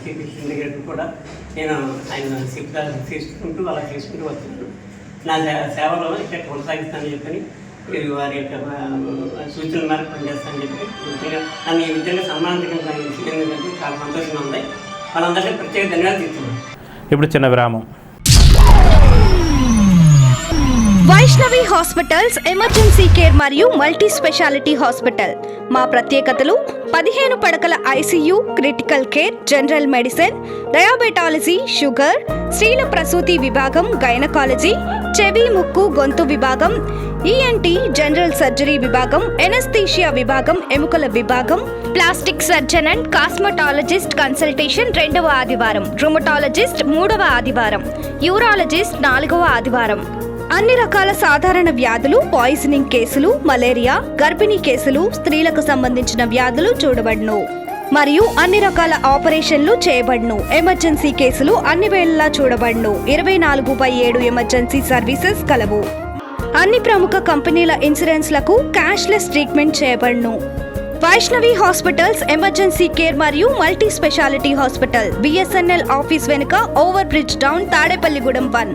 దగ్గర కూడా నేను ఆయన చేసుకుంటూ అలా చేసుకుంటూ వస్తున్నాను. నా సేవలో ఇక్కడ కొనసాగిస్తానని చెప్పని వారి యొక్క సూచనల మేరకు పనిచేస్తానని చెప్పి నన్ను ఈ విధంగా సన్మానించడం చాలా సంతోషంగా ఉంది. వాళ్ళందరికీ ప్రత్యేక ధన్యవాదాలు చెప్తున్నాను. ఇప్పుడు చిన్న విరామం. వైష్ణవి హాస్పిటల్స్ ఎమర్జెన్సీ కేర్ మరియు మల్టీ స్పెషాలిటీ హాస్పిటల్. మా ప్రత్యేకతలు 15 పడకల ICU, critical care, general medicine, diabetology, sugar, స్త్రీల ప్రసూతి విభాగం, గైనకాలజీ, చెవి ముక్కు గొంతు విభాగం, ఈఎన్టీ, జనరల్ సర్జరీ విభాగం, ఎనస్థీషియా విభాగం, ఎముకల విభాగం, plastic surgeon and cosmetologist consultation 2వ ఆదివారం, రుమటాలజిస్ట్ 3వ ఆదివారం, యూరాలజిస్ట్ 4వ ఆదివారం. అన్ని రకాల సాధారణ వ్యాధులు, పాయిజనింగ్ కేసులు, మలేరియా, గర్భిణీ కేసులు, స్త్రీలకు సంబంధించిన వ్యాధులు చూడబడును మరియు అన్ని రకాల ఆపరేషన్లు చేయబడును. ఎమర్జెన్సీ కేసులు అన్ని వేళలా చూడబడును. 24/7 ఎమర్జెన్సీ సర్వీసెస్ కలవు. అన్ని ప్రముఖ కంపెనీల ఇన్సూరెన్స్లకు క్యాష్లెస్ ట్రీట్మెంట్ చేయబడును. వైష్ణవి హాస్పిటల్స్ ఎమర్జెన్సీ కేర్ మరియు multi speciality hospital, BSNL office వెనుక, over bridge down, Tadepalligudem 1.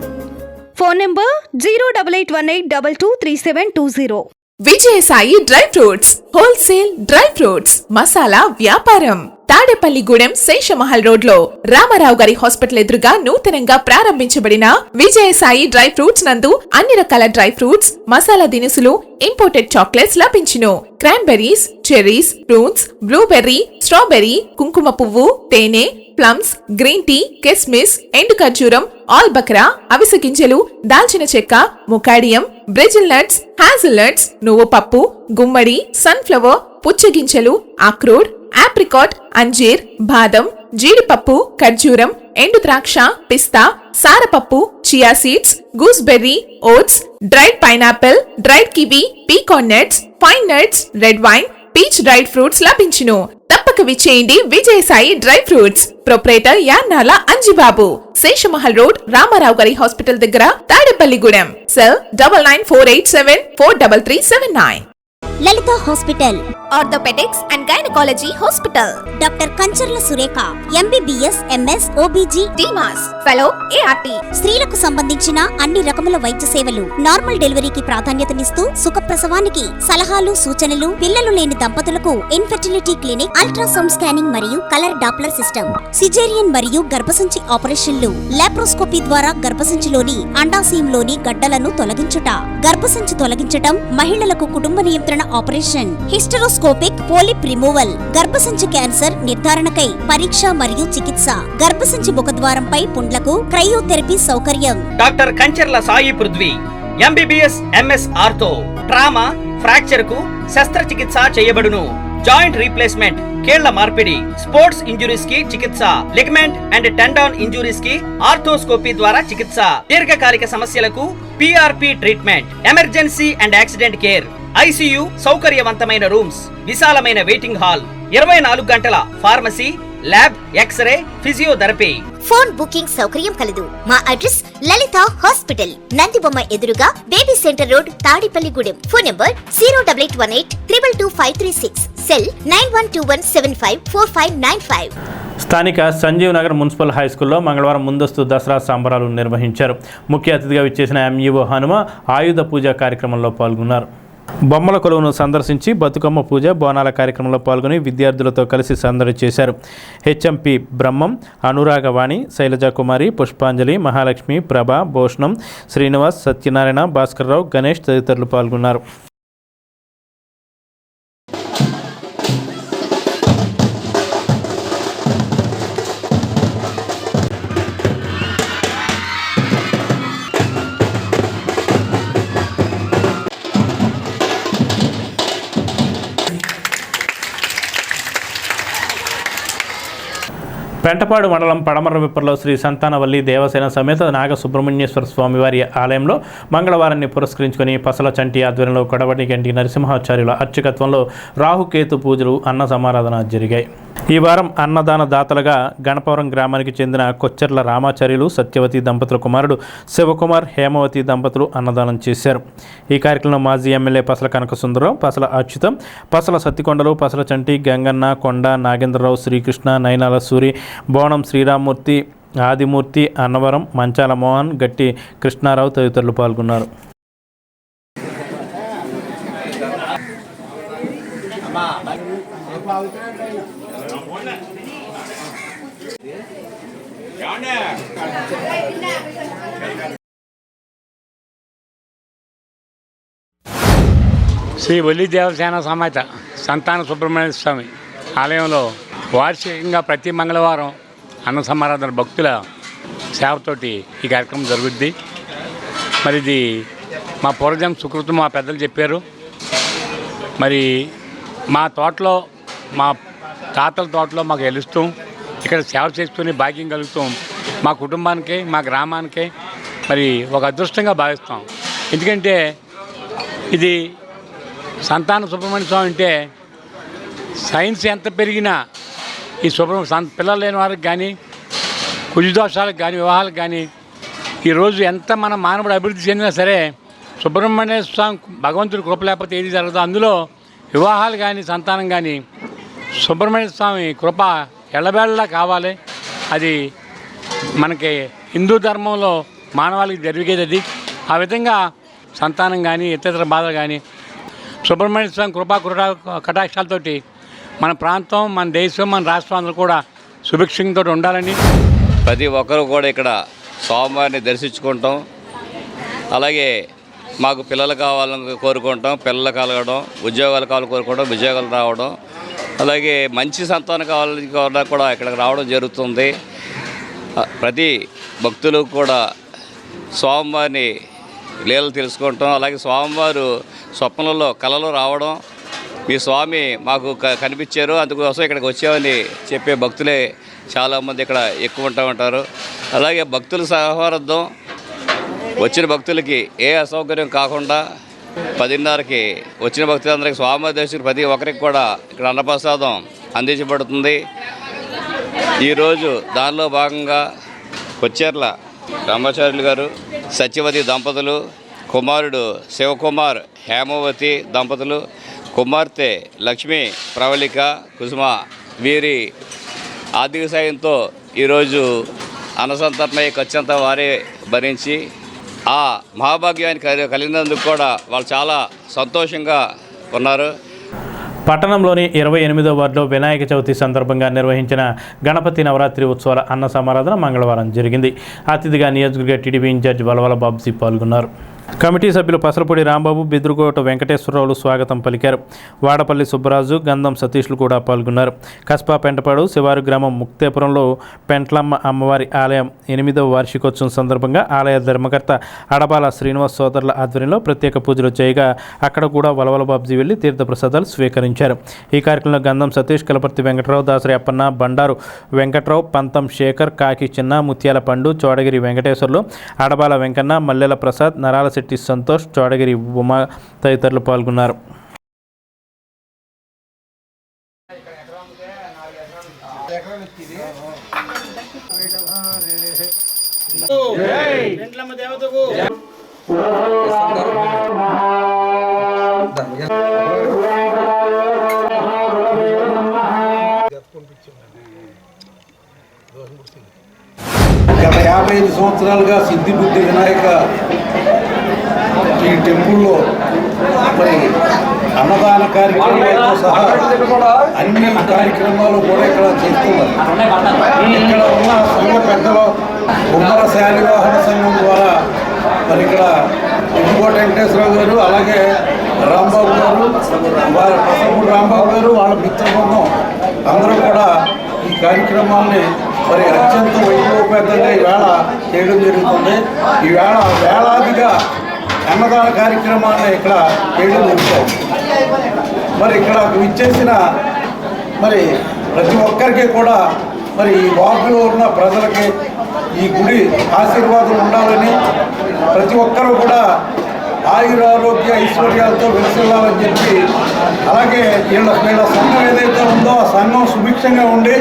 Phone number 08818223720. Vijayasai dry fruits wholesale dry fruits masala వ్యాపారం. తాడేపల్లిగూడెం శేషమహల్ రోడ్ లో రామారావు గారి హాస్పిటల్ ఎదురుగా నూతనంగా ప్రారంభించబడిన విజయసాయి డ్రై ఫ్రూట్స్ నందు అన్ని రకాల డ్రై ఫ్రూట్స్, మసాలా దినుసులు, ఇంపోర్టెడ్ చాక్లెట్స్ లభించును. Cranberries, cherries, fruits, blueberry, strawberry, కుంకుమ పువ్వు, తేనె, ప్లమ్స్, గ్రీన్ టీ, కిస్మిస్, ఎండు ఖర్జూరం, ఆల్ బక్రా, అవిసె గింజలు, దాల్చిన చెక్క, ముకాడియం, బ్రెజిల్ నట్స్, హ్యాజిల్ నట్స్, నువ్వు పప్పు, గుమ్మడి, సన్ఫ్లవర్, పుచ్చగింజలు, అక్రోడ్, ఆప్రికాట్, అంజీర్, బాదం, జీడిపప్పు, ఖర్జూరం, ఎండు ద్రాక్ష, పిస్తా, సారపప్పు, chia seeds, gooseberry, oats, dried pineapple, dried kiwi, pecan nuts, pine nuts, red wine, peach dried fruits లభించును. తప్పక విచ్చేయండి Vijayasai dry fruits. Proprietor Yannala Anjibabu, Seshamahal road, Ramarao గారి హాస్పిటల్ దగ్గర, Tadepalligudem. Cell 9948743379. Lalitha hospital, orthopaedics and gynaecology hospital. Doctor Kancharla Surekha, MBBS, MS, OBG, DMAS, fellow, ART. స్త్రీలకు సంబంధించిన అన్ని రకముల వైద్య సేవలు, నార్మల్ డెలివరీకి ప్రాధాన్యతనిస్తూ సుఖప్రసవానికి సలహాలు, సూచనలు, పిల్లలు లేని దంపతులకు ఇన్ఫెర్టిలిటీ క్లినిక్, అల్ట్రాసౌండ్ స్కానింగ్ మరియు కలర్ డాప్లర్ సిస్టమ్, సిజేరియన్ మరియు గర్భసంచి ఆపరేషన్లు, లాప్రోస్కోపీ ద్వారా గర్భసంచిలోని అండాశయంలోని గడ్డలను తొలగించుట, గర్భసంచి తొలగించటం, మహిళలకు కుటుంబ నియంత్రణ ఆపరేషన్, హిస్టరోస్కోపిక్ పోలిప్ రిమూవల్, గర్భసంచి క్యాన్సర్ నిర్ధారణకై పరీక్ష మరియు చికిత్స, గర్భసంచి ముఖద్వారంపై పుండ్లకు క్రయోథెరపీ సౌకర్యం. Doctor Kancharla Sai Prithvi, MBBS, MS ortho, trauma, fracture కు శస్త్రచికిత్స చేయబడును. జాయింట్ రీప్లేస్మెంట్, కీళ్ల మార్పిడి, స్పోర్ట్స్ ఇంజురీస్ కి చికిత్స, లిగమెంట్ అండ్ టెండాన్ ఇంజురీస్ కి ఆర్థోస్కోపీ ద్వారా చికిత్స, దీర్ఘకాలిక సమస్యలకు PRP treatment, emergency and accident care, ICU, సౌకర్యవంతమైన రూమ్స్, విశాలమైన వెయిటింగ్ హాల్, 24 గంటల pharmacy, lab, x-ray, physiotherapy. Phone booking సౌకర్యం కలదు. మా అడ్రస్ లలిత హాస్పిటల్, నందిబొమ్మ ఎదురుగా, baby centre road, Tadepalligudem. Phone number 08818222536, cell 9121754595. స్థానిక సంజీవ్ నగర్ మున్సిపల్ హై స్కూల్లో మంగళవారం ముందస్తు దసరా సంబరాలు నిర్వహించారు. ముఖ్య అతిథిగా విచ్చేసిన ఎంఈఓ హనుమ ఆయుధ పూజ కార్యక్రమంలో పాల్గొన్నారు. బొమ్మల కొలువును సందర్శించి బతుకమ్మ పూజ, బోనాల కార్యక్రమంలో పాల్గొని విద్యార్థులతో కలిసి సందడి చేశారు. హెచ్ఎంపి బ్రహ్మం, అనురాగవాణి, శైలజాకుమారి, పుష్పాంజలి, మహాలక్ష్మి, ప్రభ, భూషణం, శ్రీనివాస్, సత్యనారాయణ, భాస్కర్రావు, గణేష్ తదితరులు పాల్గొన్నారు. పెంటపాడు మండలం పడమరవిప్పర్లో శ్రీ సంతానవల్లి దేవసేన సమేత నాగ సుబ్రహ్మణ్యేశ్వర స్వామివారి ఆలయంలో మంగళవారాన్ని పురస్కరించుకొని పసల చంటి ఆధ్వర్యంలో కొడవటి గంటి నరసింహాచార్యుల అర్చకత్వంలో రాహుకేతు పూజలు, అన్న సమారాధన జరిగాయి. ఈ వారం అన్నదాన దాతలుగా గణపవరం గ్రామానికి చెందిన కొచ్చెర్ల రామాచార్యులు, సత్యవతి దంపతుల కుమారుడు శివకుమార్, హేమవతి దంపతులు అన్నదానం చేశారు. ఈ కార్యక్రమంలో మాజీ ఎమ్మెల్యే పసల కనకసుందరరావు, పసల అచ్యుతం, పసల సత్తికొండలు, పసల చంటి, గంగన్న, కొండ, నాగేంద్రరావు, శ్రీకృష్ణ, నయనాల సూరి, బోనం శ్రీరామ్మూర్తి, ఆదిమూర్తి, అన్నవరం, మంచాల మోహన్, గట్టి కృష్ణారావు తదితరులు పాల్గొన్నారు. శ్రీ వల్లి దేవసేన సమేత సంతాన సుబ్రహ్మణ్య స్వామి ఆలయంలో వార్షికంగా ప్రతి మంగళవారం అన్న సమారాధన భక్తుల సేవతోటి ఈ కార్యక్రమం జరుగుద్ది. మరి ఇది మా పూర్వజన్మ సుకృతం, మా పెద్దలు చెప్పారు. మరి మా తోటలో, మా తాతల తోటలో మాకు గెలుస్తూ ఇక్కడ సేవ చేసుకుని భాగ్యం కలుగుతూ మా కుటుంబానికి, మా గ్రామానికి మరి ఒక అదృష్టంగా భావిస్తాం. ఎందుకంటే ఇది సంతాన సుబ్రహ్మణ్య స్వామి అంటే సైన్స్ ఎంత పెరిగినా ఈ పిల్లలు లేని వారికి కానీ, కుజదోషాలకు కానీ, వివాహాలకు కానీ ఈరోజు ఎంత మన మానవుడు అభివృద్ధి చెందినా సరే సుబ్రహ్మణ్య స్వామి భగవంతుడి కృప లేకపోతే ఏది జరగదు. అందులో వివాహాలు కానీ, సంతానం కానీ సుబ్రహ్మణ్య స్వామి కృప ఎల్లవేళలా కావాలి. అది మనకి హిందూ ధర్మంలో మానవాళికి జరిగేది అది. ఆ విధంగా సంతానం కానీ, ఇతర బాధలు కానీ సుబ్రహ్మణ్య స్వామి కృపా కటాక్షాలతోటి మన ప్రాంతం, మన దేశం, మన రాష్ట్రం అందరూ కూడా సుభిక్షంతో ఉండాలని ప్రతి ఒక్కరూ కూడా ఇక్కడ స్వామివారిని దర్శించుకుంటాం. అలాగే మాకు పిల్లలు కావాలని కోరుకుంటాం, పిల్లలు కలగడం, ఉద్యోగాలు కావాలని కోరుకోవడం, ఉద్యోగాలు రావడం, అలాగే మంచి సంతానం కావాలని కూడా ఇక్కడికి రావడం జరుగుతుంది. ప్రతి భక్తులు కూడా స్వామివారిని లీలలు తెలుసుకుంటాం. అలాగే స్వామివారు స్వప్నంలో కళలో రావడం, మీ స్వామి మాకు కనిపించారు, అందుకోసం ఇక్కడికి వచ్చామని చెప్పే భక్తులే చాలామంది ఇక్కడ ఎక్కువ ఉంటారు. అలాగే భక్తుల సహవారర్థం వచ్చిన భక్తులకి ఏ అసౌకర్యం కాకుండా 10:30కి వచ్చిన భక్తులందరికీ స్వామి దర్శనం ప్రతి ఒక్కరికి కూడా ఇక్కడ అన్నప్రసాదం అందించబడుతుంది. ఈరోజు దానిలో భాగంగా కొచ్చెర్ల రామాచార్యులు గారు, సత్యవతి దంపతులు, కుమారుడు శివకుమార్, హేమవతి దంపతులు, కుమార్తె లక్ష్మి, ప్రవళిక, కుసుమ వీరి ఆర్థిక సాయంతో ఈరోజు అన్నసంతర్పణ ఖర్చంతా వారే భరించి ఆ మహాభాగ్యాన్ని కలిగినందుకు కూడా వాళ్ళు చాలా సంతోషంగా ఉన్నారు. పట్టణంలోని 28వ వార్డులో వినాయక చవితి సందర్భంగా నిర్వహించిన గణపతి నవరాత్రి ఉత్సవాల అన్న సమారాధన మంగళవారం జరిగింది. అతిథిగా నియోజకవర్గ టీడీపీ ఇన్ఛార్జ్ వలవల బాబ్జీ పాల్గొన్నారు. కమిటీ సభ్యులు పసలపూడి రాంబాబు, బెదురుకోట వెంకటేశ్వరరావులు స్వాగతం పలికారు. వాడపల్లి సుబ్బరాజు, గంధం సతీష్లు కూడా పాల్గొన్నారు. కస్బా పెంటపాడు శివారు గ్రామం ముక్తేపురంలో పెంట్లమ్మ అమ్మవారి ఆలయం 8వ వార్షికోత్సవం సందర్భంగా ఆలయ ధర్మకర్త అడబాల శ్రీనివాస్ సోదరుల ఆధ్వర్యంలో ప్రత్యేక పూజలు చేయగా అక్కడ కూడా వలవల బాబ్జీ వెళ్లి తీర్థప్రసాదాలు స్వీకరించారు. ఈ కార్యక్రమంలో గంధం సతీష్, కలపర్తి వెంకటరావు, దాసరి అప్పన్న, బండారు వెంకట్రావు, పంతం శేఖర్, కాకి చిన్న, ముత్యాల పండు, చోడగిరి వెంకటేశ్వర్లు, అడబాల వెంకన్న, మల్లెల ప్రసాద్, నరాల శెట్టి సంతోష్, చోడగిరి ఉమా తదితరులు పాల్గొన్నారు. గత 55 సంవత్సరాలుగా సిద్ధిబుద్ధి వినాయక ఈ టెంపుల్లో మరి అన్నదాన కార్యక్రమాలతో సహా అన్ని కార్యక్రమాలు కూడా ఇక్కడ చేస్తున్నారు. ఇక్కడ ఉన్న సంఘ పెద్దలు ఉమ్మర శాలివాహన సంఘం ద్వారా మరి ఇక్కడ ఇంకోటి వెంకటేశ్వరరావు గారు, అలాగే రాంబాబు గారు, వారి ప్రసంగుడు రాంబాబు గారు, వాళ్ళ మిత్రబృందం అందరూ కూడా ఈ కార్యక్రమాన్ని మరి అత్యంత వైభవపేతంగా ఈవేళ చేయడం జరుగుతుంది. ఈవేళ వేలాదిగా అన్నదాన కార్యక్రమాన్ని ఇక్కడ చేయడం జరుగుతుంది. మరి ఇక్కడ విచ్చేసిన మరి ప్రతి ఒక్కరికి కూడా మరి ఈ వార్డులో ఉన్న ప్రజలకి ఈ గుడి ఆశీర్వాదం ఉండాలని, ప్రతి ఒక్కరూ కూడా ఆయురారోగ్య ఐశ్వర్యాలతో విలసిల్లాలని చెప్పి, అలాగే వీళ్ళ సంఘం ఏదైతే ఉందో ఆ సంఘం సుభిక్షంగా ఉండి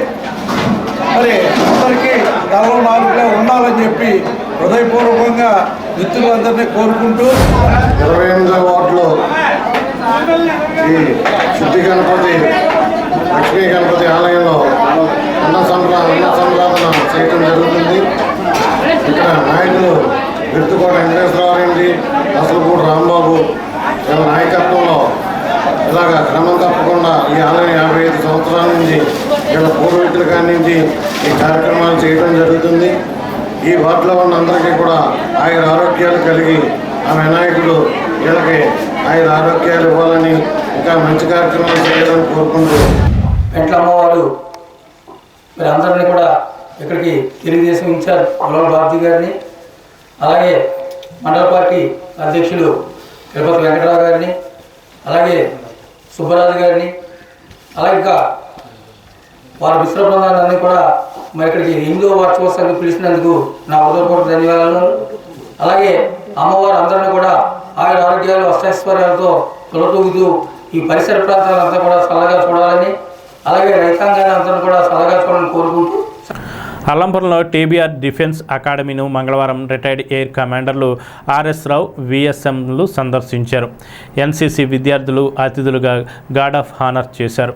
మరి అందరికీ తలలో నాలుగులో ఉండాలని చెప్పి హృదయపూర్వకంగా మిత్రులందరినీ కోరుకుంటూ 28వ వార్డులో ఈ శుద్ధి గణపతి లక్ష్మీ గణపతి ఆలయంలో అన్న సంరాధన చేయడం జరుగుతుంది. ఇక్కడ నాయకులు విర్తుకోట వెంకటేశ్వరరావు రెడ్డి, అసలుపూడి రాంబాబు వీళ్ళ నాయకత్వంలో ఇలాగ క్రమం తప్పకుండా ఈ ఆలయం 55 సంవత్సరాల నుంచి వీళ్ళ పూర్వీకుల కాడి నుంచి ఈ కార్యక్రమాలు చేయడం జరుగుతుంది. ఈ వార్డులో ఉన్న అందరికీ కూడా ఆయన ఆరోగ్యాలు కలిగి ఆ వినాయకుడు వీళ్ళకి ఆయన ఆరోగ్యాలు ఇవ్వాలని, ఇంకా మంచి కార్యక్రమాలు చేయాలని కోరుకుంటూ పెంట్ల అమ్మవారు మరి అందరినీ కూడా ఇక్కడికి తెలుగుదేశం ఇన్ఛార్జ్ ఉలవల బాబ్జీ గారిని, అలాగే మండల పార్టీ అధ్యక్షులు తిరుపతి వెంకటరావు గారిని, అలాగే సుబ్బరాజు గారిని, అలాగే ఇంకా వారి మిశ్ర బృందాలన్నీ కూడా మరి ఇక్కడికి 8వ వార్షికోత్సవానికి పిలిచినందుకు నా హృదయపూర్వక ధన్యవాదాలు. అలాగే అమ్మవారు అందరినీ కూడా ఆయుర ఆరోగ్యాలు అష్టైశ్వర్యాలతో తొలతూగుతూ ఈ పరిసర ప్రాంతాలంతా కూడా చల్లగా చూడాలని, అలాగే రైతాంగాన్ని అందరూ కూడా చల్లగా చూడాలని కోరుకుంటూ అల్లంపురంలో టీబీఆర్ డిఫెన్స్ అకాడమీను మంగళవారం రిటైర్డ్ ఎయిర్ కమాండర్లు ఆర్ఎస్ రావు విఎస్ఎంలు సందర్శించారు. ఎన్సీసీ విద్యార్థులు అతిథులుగా గార్డ్ ఆఫ్ హానర్ చేశారు.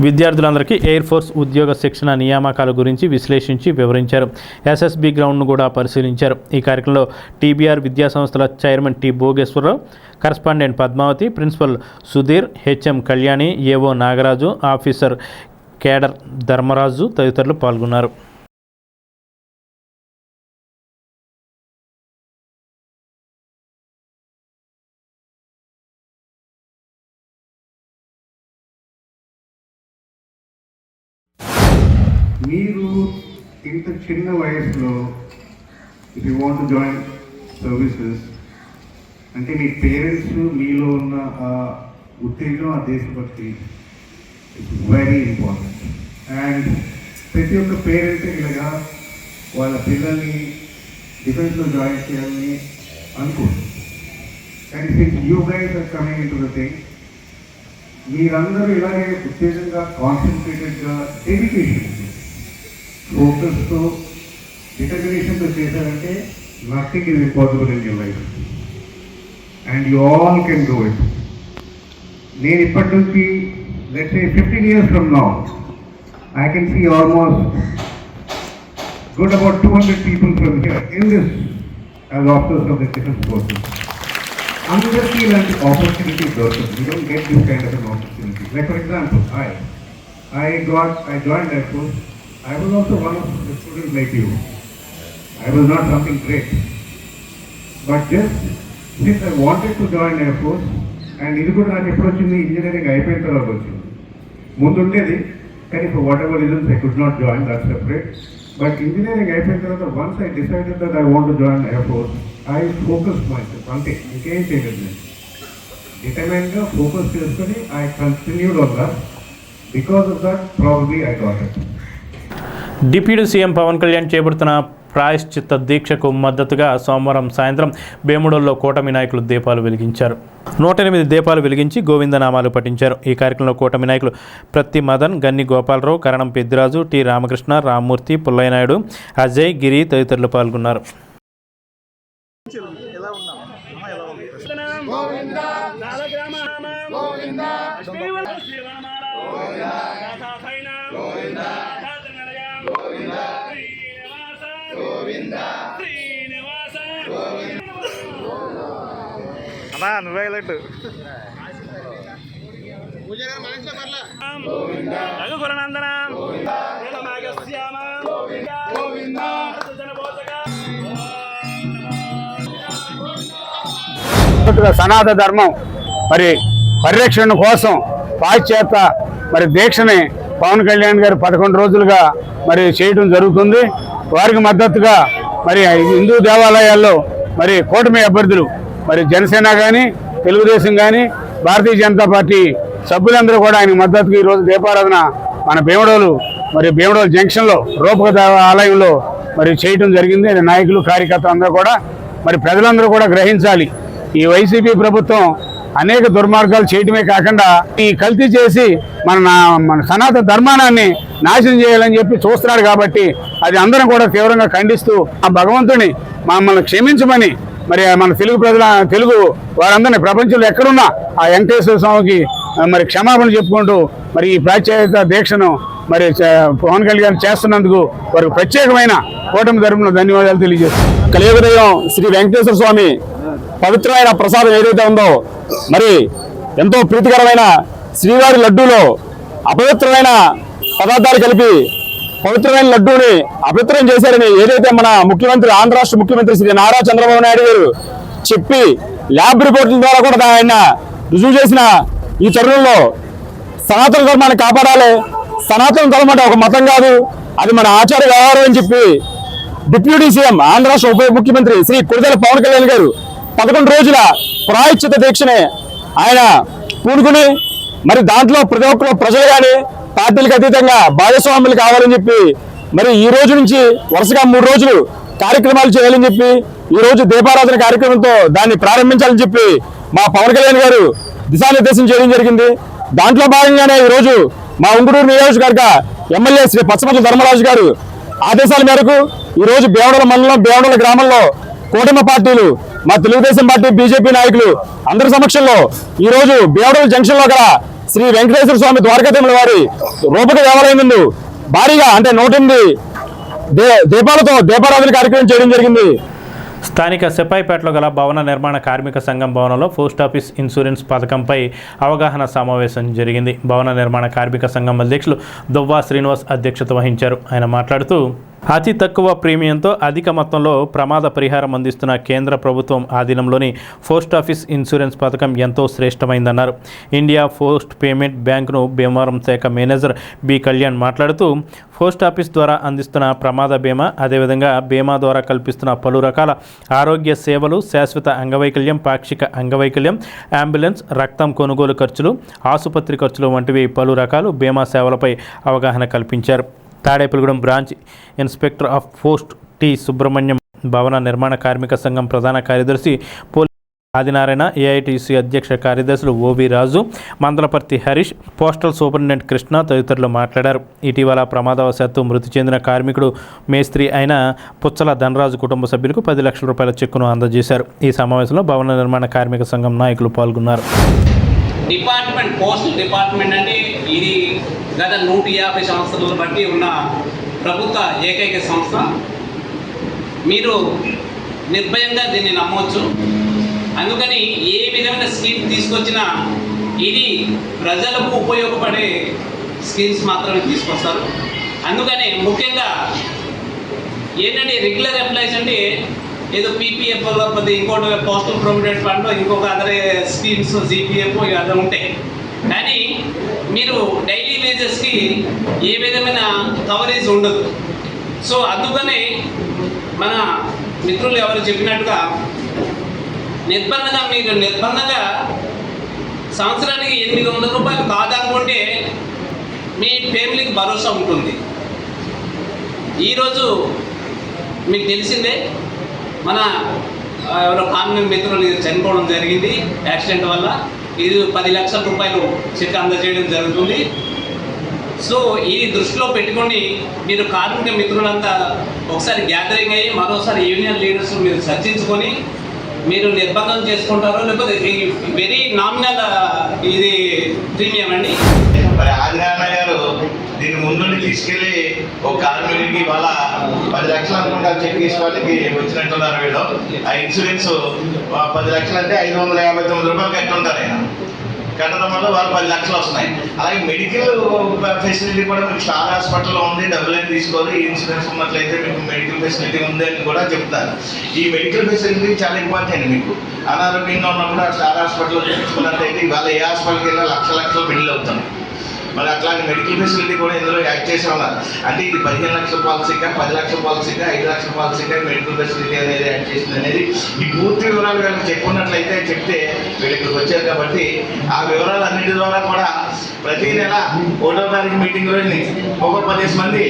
విద్యార్థులందరికీ ఎయిర్ ఫోర్స్ ఉద్యోగ శిక్షణ నియామకాల గురించి విశ్లేషించి వివరించారు. ఎస్ఎస్బి గ్రౌండ్ను కూడా పరిశీలించారు. ఈ కార్యక్రమంలో టీబీఆర్ విద్యా సంస్థల chairman T Bhogeswararao, correspondent Padmavathi, principal Sudheer, HM Kalyani, AO Nagaraju, officer cadre Dharmaraju తదితరులు పాల్గొన్నారు. మీరు ఇంత చిన్న వయసులో if you want to join services అంటే మీ పేరెంట్స్ మీలో ఉన్న ఆ ఉత్తేజం, ఆ దేశభక్తి ఇట్స్ వెరీ ఇంపార్టెంట్. అండ్ ప్రతి ఒక్క పేరెంట్ ఇలాగా వాళ్ళ పిల్లల్ని డిఫెన్స్లో జాయిన్ చేయాలని అనుకోండి. కానీ since you guys are coming in to the thing, మీరందరూ ఇలాగే ఉత్తేజంగా, కాన్సన్ట్రేటెడ్గా, డెడికేషన్, ఫోకస్తో, డిటర్మినేషన్తో చేశారంటే nothing is impossible in your life and you all can do it. నేను ఇప్పటి నుంచి let's say 15 years from now I can see almost good about 200 people from here in this as officers of the defense forces. అందరికీ ఇలాంటి ఆపర్చునిటీ దొరుకుతుంది. You don't get this kind of an opportunity. Like for example I joined Air Force. I was also one of the students like you. I was not something great. But just since I wanted to join Air Force, and ఇది కూడా నాకు ఎప్పుడు వచ్చింది, ఇంజనీరింగ్ అయిపోయిన తర్వాత వచ్చింది. ముందు ఉండేది కానీ for whatever reasons I could not join, that's separate. But engineering అయిపోయిన తర్వాత once I decided that I want to join Air Force, I focused myself. అంతే, ఇంకేం చేయలేదు నేను. డిటర్మైన్గా ఫోకస్ చేసుకొని I continued on that. Because of that, probably I got it. Deputy CM Pawan Kalyan చేపడుతున్న ప్రాయశ్చిత్త దీక్షకు మద్దతుగా సోమవారం సాయంత్రం బేముడోల్లో కూటమి నాయకులు దీపాలు వెలిగించారు. 108 దీపాలు వెలిగించి గోవిందనామాలు పఠించారు. ఈ కార్యక్రమంలో కూటమి నాయకులు ప్రత్తి మదన్, గన్ని గోపాలరావు, కరణం పెద్దిరాజు, టి రామకృష్ణ, రామ్మూర్తి, పుల్లయ్యనాయుడు, అజయ్, గిరి తదితరులు పాల్గొన్నారు. ఎలా ఉన్నాం ఎలా ఉంది అన్నా నువ్వే హైలైట్ సనాతన ధర్మం మరి పరిరక్షణ కోసం పాశ్చాత్య మరి దీక్షని పవన్ కళ్యాణ్ గారు 11 రోజులుగా మరి చేయడం జరుగుతుంది. వారికి మద్దతుగా మరి హిందూ దేవాలయాల్లో మరి కూటమి అభ్యర్థులు మరి జనసేన కానీ తెలుగుదేశం కానీ భారతీయ జనతా పార్టీ సభ్యులందరూ కూడా ఆయనకు మద్దతుగా ఈరోజు దీపారాధన మన భీమడోలు జంక్షన్లో రూపక ఆలయంలో మరి చేయడం జరిగింది. నాయకులు కార్యకర్తలు అందరూ కూడా మరి ప్రజలందరూ కూడా గ్రహించాలి, ఈ వైసీపీ ప్రభుత్వం అనేక దుర్మార్గాలు చేయటమే కాకుండా ఈ కల్తీ చేసి మన సనాతన ధర్మాన్ని నాశనం చేయాలని చెప్పి చూస్తున్నాడు. కాబట్టి అది అందరం కూడా తీవ్రంగా ఖండిస్తూ ఆ భగవంతుని మమ్మల్ని క్షమించమని మరి మన తెలుగు వారందరినీ ప్రపంచంలో ఎక్కడున్నా ఆ వెంకటేశ్వర స్వామికి మరి క్షమాపణ చెప్పుకుంటూ మరి ఈ ప్రాచ్యాత దీక్షను మరి పవన్ కళ్యాణ్ చేస్తున్నందుకు వారికి ప్రత్యేకమైన కూటమి తరపున ధన్యవాదాలు తెలియజేస్తాం. కలియుగదయం శ్రీ వెంకటేశ్వర స్వామి పవిత్రమైన ప్రసాదం ఏదైతే ఉందో మరి ఎంతో ప్రీతికరమైన శ్రీవారి లడ్డూలో అపవిత్రమైన పదార్థాలు కలిపి పవిత్రమైన లడ్డూని అపవిత్రం చేశారని ఏదైతే మన ముఖ్యమంత్రి ఆంధ్ర రాష్ట్ర ముఖ్యమంత్రి శ్రీ నారా చంద్రబాబు నాయుడు గారు చెప్పి ల్యాబ్ రిపోర్టుల ద్వారా కూడా ఆయన రుజువు చేసిన ఈ తరుణంలో సనాతన ధర్మాన్ని కాపాడాలి. సనాతన ధర్మం అంటే ఒక మతం కాదు, అది మన ఆచార వ్యవహారం అని చెప్పి డిప్యూటీ సీఎం ఆంధ్ర రాష్ట్ర ఉప ముఖ్యమంత్రి శ్రీ కొణిదెల పవన్ కళ్యాణ్ గారు 11 రోజుల ప్రాయశ్చిత దీక్షని ఆయన పూనుకుని మరి దాంట్లో ప్రతి ఒక్కరు ప్రజలు కానీ పార్టీలకు అతీతంగా భాగస్వాములు కావాలని చెప్పి మరి ఈ రోజు నుంచి వరుసగా 3 రోజులు కార్యక్రమాలు చేయాలని చెప్పి ఈ రోజు దీపారాధన కార్యక్రమంతో దాన్ని ప్రారంభించాలని చెప్పి మా పవన్ కళ్యాణ్ గారు దిశానిర్దేశం చేయడం జరిగింది. దాంట్లో భాగంగానే ఈ రోజు మా ఉంగుటూరు నియోజకవర్గ ఎమ్మెల్యే శ్రీ పచ్చమట్ల ధర్మరాజు గారు ఆదేశాల మేరకు ఈ రోజు బేవడల మండలం బేవడల గ్రామంలో కూటమి పార్టీలు మా తెలుగుదేశం పార్టీ బీజేపీ నాయకులు అందరి సమక్షంలో ఈ రోజు బేవడల జంక్షన్ లో గల శ్రీ వెంకటేశ్వర స్వామి ద్వారకాతిమ్మల వారి రూపక దేవాలయం ముందు భారీగా అంటే 108 దీపాలతో దీపారాధన కార్యక్రమం చేయడం జరిగింది. స్థానిక సెపాయిపేటలో గల భవన నిర్మాణ కార్మిక సంఘం భవనంలో పోస్టాఫీస్ ఇన్సూరెన్స్ పథకంపై అవగాహన సమావేశం జరిగింది. భవన నిర్మాణ కార్మిక సంఘం అధ్యక్షులు దువ్వా శ్రీనివాస్ అధ్యక్షత వహించారు. ఆయన మాట్లాడుతూ అతి తక్కువ ప్రీమియంతో అధిక మొత్తంలో ప్రమాద పరిహారం అందిస్తున్న కేంద్ర ప్రభుత్వం ఆధీనంలోని పోస్టాఫీస్ ఇన్సూరెన్స్ పథకం ఎంతో శ్రేష్టమైందన్నారు. ఇండియా పోస్ట్ పేమెంట్ బ్యాంకును భీమవరం శాఖ మేనేజర్ బి కళ్యాణ్ మాట్లాడుతూ పోస్టాఫీస్ ద్వారా అందిస్తున్న ప్రమాద బీమా, అదేవిధంగా బీమా ద్వారా కల్పిస్తున్న పలు రకాల ఆరోగ్య సేవలు, శాశ్వత అంగవైకల్యం, పాక్షిక అంగవైకల్యం, అంబులెన్స్, రక్తం కొనుగోలు ఖర్చులు, ఆసుపత్రి ఖర్చులు వంటివి పలు రకాలు బీమా సేవలపై అవగాహన కల్పించారు. Tadepalligudem branch inspector of post T Subrahmanyam, భవన నిర్మాణ కార్మిక సంఘం ప్రధాన కార్యదర్శి పోలి ఆదినారాయణ, ఏఐటీసీ అధ్యక్ష కార్యదర్శులు ఓవి రాజు, మందలపర్తి హరీష్, పోస్టల్ సూపరింటెండెంట్ కృష్ణ తదితరులు మాట్లాడారు. ఇటీవల ప్రమాదవశాత్తు మృతి చెందిన కార్మికుడు మేస్త్రి అయిన పుచ్చల ధనరాజు కుటుంబ సభ్యులకు 10 లక్షల రూపాయల చెక్కును అందజేశారు. ఈ సమావేశంలో భవన నిర్మాణ కార్మిక సంఘం నాయకులు పాల్గొన్నారు. డిపార్ట్మెంట్ పోస్టల్ డిపార్ట్మెంట్ అంటే ఇది గత 150 సంవత్సరాల బట్టి ఉన్న ప్రభుత్వ ఏకైక సంస్థ. మీరు నిర్భయంగా దీన్ని నమ్మవచ్చు. అందుకని ఏ విధమైన స్కీమ్ తీసుకొచ్చినా ఇది ప్రజలకు ఉపయోగపడే స్కీమ్స్ మాత్రమే తీసుకొస్తారు. అందుకని ముఖ్యంగా ఏంటంటే రెగ్యులర్ ఎంప్లాయీస్ అంటే ఏదో పీపీఎఫ్ లేకపోతే ఇంకోటి పోస్టల్ ప్రొవిడెంట్ ఫండ్, ఇంకొక అదర్ స్కీమ్స్ జీపీఎఫ్ అలా ఉంటాయి. కానీ మీరు డైలీ వేజెస్కి ఏ విధమైన కవరేజ్ ఉండదు. సో అందుకనే మన మిత్రులు ఎవరు చెప్పినట్టుగా నిర్బంధంగా సంవత్సరానికి 800 రూపాయలు కాదనుకుంటే మీ ఫ్యామిలీకి భరోసా ఉంటుంది. ఈరోజు మీకు తెలిసిందే మన ఎవరో కాన్వెంట్ మిత్రులు చనిపోవడం జరిగింది యాక్సిడెంట్ వల్ల. ఇది 10 లక్షల రూపాయలు చెక్ అందజేయడం జరుగుతుంది. సో ఇది దృష్టిలో పెట్టుకొని మీరు కార్మిక మిత్రులంతా ఒకసారి గ్యాదరింగ్ అయ్యి మరోసారి యూనియన్ లీడర్స్ మీరు చర్చించుకొని మీరు నిర్బంధం చేసుకుంటారో లేకపోతే వెరీ నామినల్ ఇది ప్రీమియం అండి. మరి ఆదినారాయణ గారు దీన్ని ముందుండి తీసుకెళ్లి ఒక కార్మికుడికి ఇవాళ 10 లక్షలు అనుకుంటారు చెక్ తీసి వాళ్ళకి వచ్చినట్టున్నారు వీళ్ళు. ఆ ఇన్సూరెన్స్ 10 లక్షలు అంటే 559 రూపాయలు కట్టుంటారు ఆయన. కట్టడం వల్ల వాళ్ళు 10 లక్షలు వస్తున్నాయి. అలాగే మెడికల్ ఫెసిలిటీ కూడా మీకు స్టార్ హాస్పిటల్లో ఉంది, డబ్బులు ఏం తీసుకోవాలి. ఈ ఇన్సూరెన్స్ ఉన్నట్లయితే మీకు మెడికల్ ఫెసిలిటీ ఉంది అని కూడా చెప్తారు. ఈ మెడికల్ ఫెసిలిటీ చాలా ఇంపార్టెంట్. మీకు అనారోగ్యంగా ఉన్నప్పుడు ఆ స్టార్ హాస్పిటల్లో చూపించుకున్నట్లయితే ఇవాళ ఏ హాస్పిటల్కి వెళ్ళినా లక్షలు బిల్లు అవుతుంది. మరి అట్లాంటి మెడికల్ ఫెసిలిటీ కూడా ఇందులో యాడ్ చేసి ఉన్నారు. అంటే ఇది 15 లక్షల పాలసీగా, 10 లక్షల పాలసీగా, 5 లక్షల పాలసీగా మెడికల్ ఫెసిలిటీ అనేది యాడ్ చేసింది అనేది ఈ పూర్తి వివరాలు వీళ్ళకి చెప్పుకున్నట్లయితే చెప్తే వీళ్ళు ఇక్కడికి వచ్చారు కాబట్టి ఆ వివరాలు అన్నింటి ద్వారా కూడా ప్రతి నెల 1వ తారీఖు మీటింగ్ రోజుని ఒక 10 మంది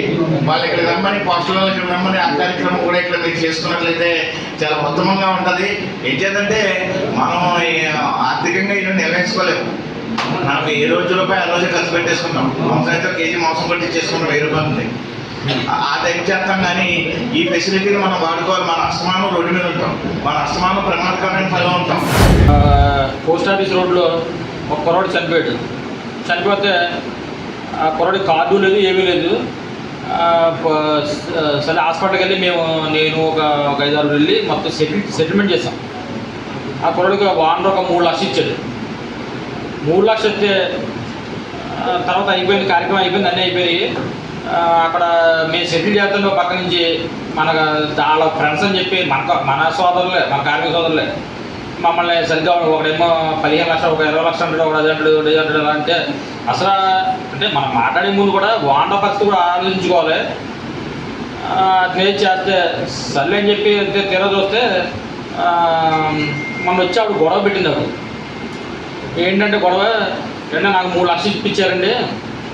వాళ్ళు ఇక్కడ రమ్మని పోస్టులలో ఇక్కడ రమ్మని ఆ కార్యక్రమం కూడా ఇక్కడ మీరు చేసుకున్నట్లయితే చాలా ఉత్తమంగా ఉంటుంది. ఏం చేద్దంటే మనం ఆర్థికంగా ఇలా నిర్వహించుకోలేము. మనకు ఏ రూపాయి ఆ రోజు ఖర్చు పెట్టేసుకుంటాం. మాంసం అయితే కేజీ మాంసం కొట్టి చేసుకుంటాం, 1000 రూపాయలు ఉంది. ఆ టైం చేస్తాం. కానీ ఈ ఫెసిలిటీని మనం వాడుకోవాలి. మన అస్తమానం రోడ్డు మీద ఉంటాం, మన అస్తమానం ప్రమాదకరమైన పనిలో ఉంటాం. పోస్ట్ ఆఫీస్ రోడ్లో ఒక కుర్రాడు చనిపోతే ఆ కుర్రాడి కార్డు లేదు, ఏమీ లేదు. సరే హాస్పిటల్కి వెళ్ళి నేను ఒక 5-6 వెళ్ళి మొత్తం సెటిల్మెంట్ చేశాం. ఆ కుర్రాడికి వానర్ ఒక 3 లక్షలు ఇచ్చాడు. 3 లక్షలు ఇస్తే తర్వాత అయిపోయింది, కార్యక్రమం అయిపోయింది, అన్నీ అయిపోయి అక్కడ మేము సెటిల్ చేస్తుంటే పక్క నుంచి వాళ్ళ ఫ్రెండ్స్ అని చెప్పి మన సోదరులే, మన కార్మిక సోదరులే మమ్మల్ని సరిగ్గా ఒకడేమో 15 లక్షలు, ఒక 20 లక్షలు అంటాడు, ఒక 10 అంటాడు. అంటే అసలు అంటే మనం మాట్లాడే ముందు కూడా వాండ పరిస్థితి కూడా ఆలోచించుకోవాలి. అది చేస్తే సర్లే అని చెప్పి తీరా చూస్తే మొన్న వచ్చి ఆవిడ గొడవ పెట్టింది. ఆవిడ ఏంటంటే గొడవ ఏంటంటే నాకు 3 లక్షలు ఇప్పించారండి,